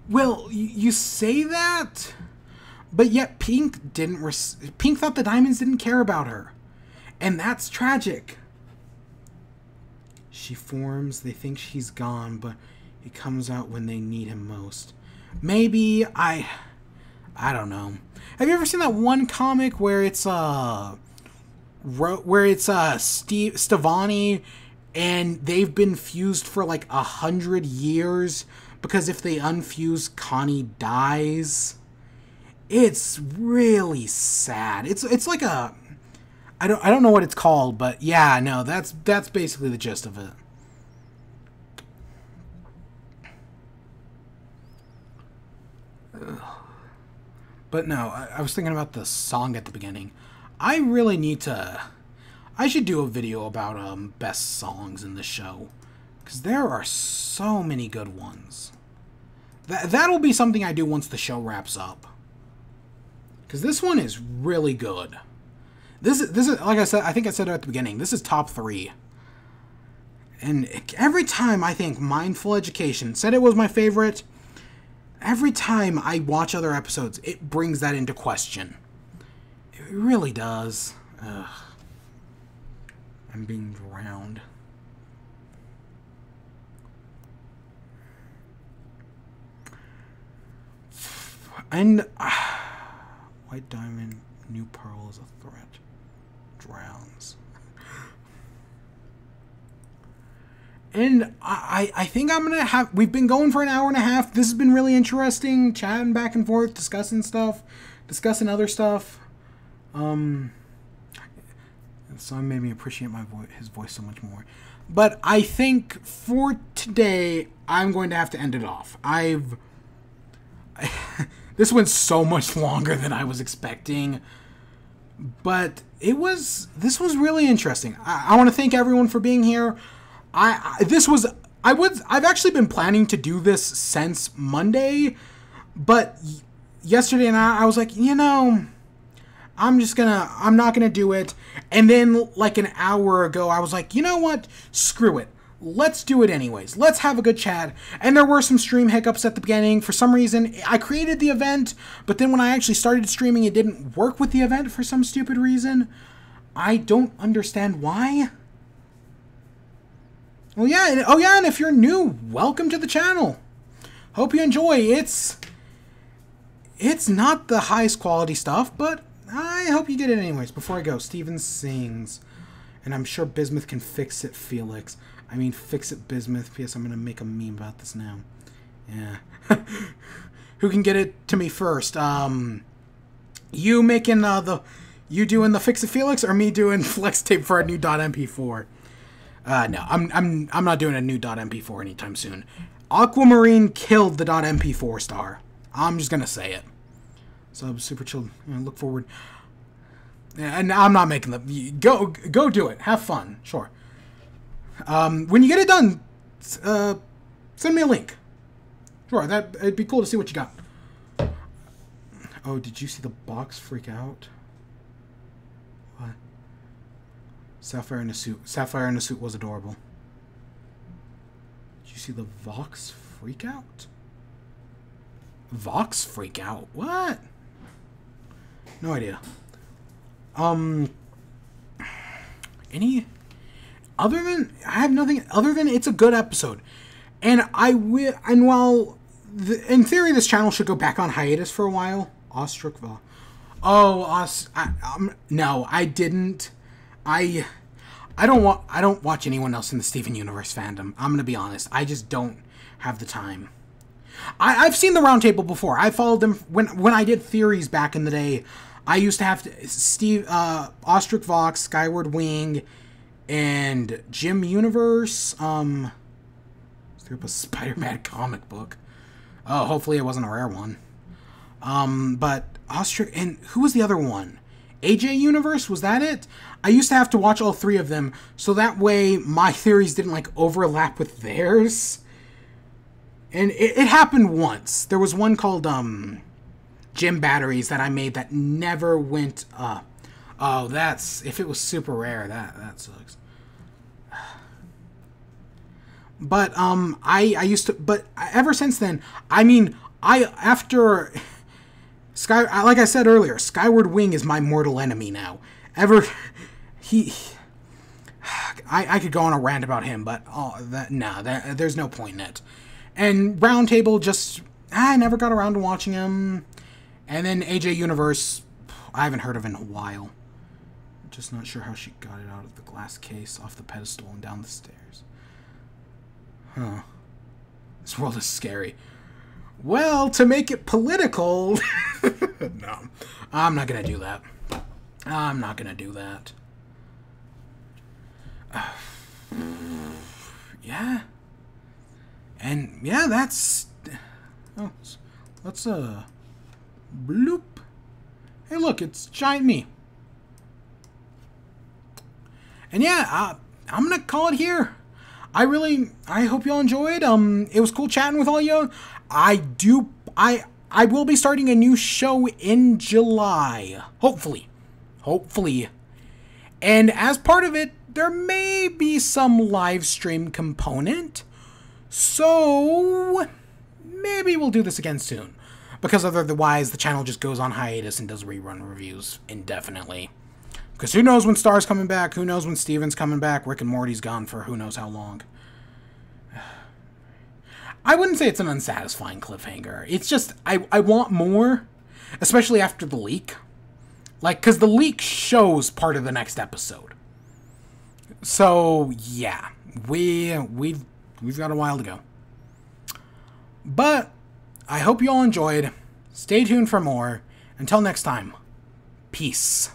[SPEAKER 1] Well, you say that, but yet Pink thought the Diamonds didn't care about her. And that's tragic. She forms, they think she's gone, but he comes out when they need him most. Maybe, I don't know. Have you ever seen that one comic where it's Stevani and they've been fused for like 100 years because if they unfuse, Connie dies? It's really sad. It's like a... I don't know what it's called, but yeah, no, that's basically the gist of it. But no, I was thinking about the song at the beginning. I really need to... I should do a video about best songs in the show, because there are so many good ones. That'll be something I do once the show wraps up. Because this one is really good. This is like I said, I think I said it at the beginning, this is top 3. And every time I think Mindful Education, said it was my favorite, every time I watch other episodes, it brings that into question. It really does. Ugh. I'm being drowned. And White Diamond, New Pearl is a threat. Drowns. And I think I'm gonna have. We've been going for an hour and a half. This has been really interesting, chatting back and forth, discussing stuff, discussing other stuff. The song made me appreciate his voice so much more. But I think for today, I'm going to have to end it off. This went so much longer than I was expecting, but this was really interesting. I want to thank everyone for being here. I've actually been planning to do this since Monday, but yesterday and I was like, I'm not gonna do it. And then like an hour ago, I was like, you know what? Screw it. Let's do it anyways. Let's have a good chat. And there were some stream hiccups at the beginning. For some reason, I created the event, but then when I actually started streaming, it didn't work with the event for some stupid reason. I don't understand why. Well, yeah. Oh, yeah, and if you're new, welcome to the channel. Hope you enjoy. It's not the highest quality stuff, but I hope you get it anyways. Before I go, Steven sings, and I'm sure Bismuth can fix it, Felix. I mean, fix it, Bismuth. P.S. I'm going to make a meme about this now. Yeah. Who can get it to me first? You making you doing the fix it, Felix, or me doing flex tape for a new .mp4? No, I'm not doing a new .mp4 anytime soon. Aquamarine killed the .mp4 star. I'm just gonna say it. So super chill. Look forward. And I'm not making the go do it. Have fun. Sure. When you get it done, send me a link. Sure, it'd be cool to see what you got. Oh, did you see the box freak out? What? Sapphire in a suit. Sapphire in a suit was adorable. Did you see the Vox freak out? Vox freak out? What? No idea. Any other than I have nothing other than it's a good episode, and I will. And while in theory this channel should go back on hiatus for a while. Ostrich. Oh, no, I didn't. I don't watch anyone else in the Steven Universe fandom. I'm gonna be honest. I just don't have the time. I've seen the roundtable before. I followed them when I did theories back in the day. I used to have to Ostrich Vox, Skyward Wing, and Jim Universe. There was a Spider-Man comic book. Oh, hopefully it wasn't a rare one. But Ostrich, and who was the other one? AJ Universe, was that it? I used to have to watch all 3 of them, so that way my theories didn't like overlap with theirs. And it happened once. There was one called Gym Batteries that I made that never went up. Oh, if it was super rare, that sucks. But I used to, but ever since then, I mean, after like I said earlier, Skyward Wing is my mortal enemy now. I could go on a rant about him, but there's no point in it. And Roundtable, I never got around to watching him. And then AJ Universe, I haven't heard of in a while. Just not sure how she got it out of the glass case, off the pedestal, and down the stairs. Huh. This world is scary. Well, to make it political... No, I'm not gonna do that. I'm not gonna do that. Yeah. And, yeah, that's... Oh, let's, bloop. Hey, look, it's Giant Me. And, yeah, I'm gonna call it here. I hope y'all enjoyed. It was cool chatting with all you. I will be starting a new show in July. Hopefully. And as part of it, there may be some live stream component. So maybe we'll do this again soon. Because otherwise the channel just goes on hiatus and does rerun reviews indefinitely. Because who knows when Star's coming back, who knows when Steven's coming back, Rick and Morty's gone for who knows how long. I wouldn't say it's an unsatisfying cliffhanger. It's just, I want more, especially after the leak. Like, because the leak shows part of the next episode. So, yeah, we've got a while to go. But I hope you all enjoyed. Stay tuned for more. Until next time, peace.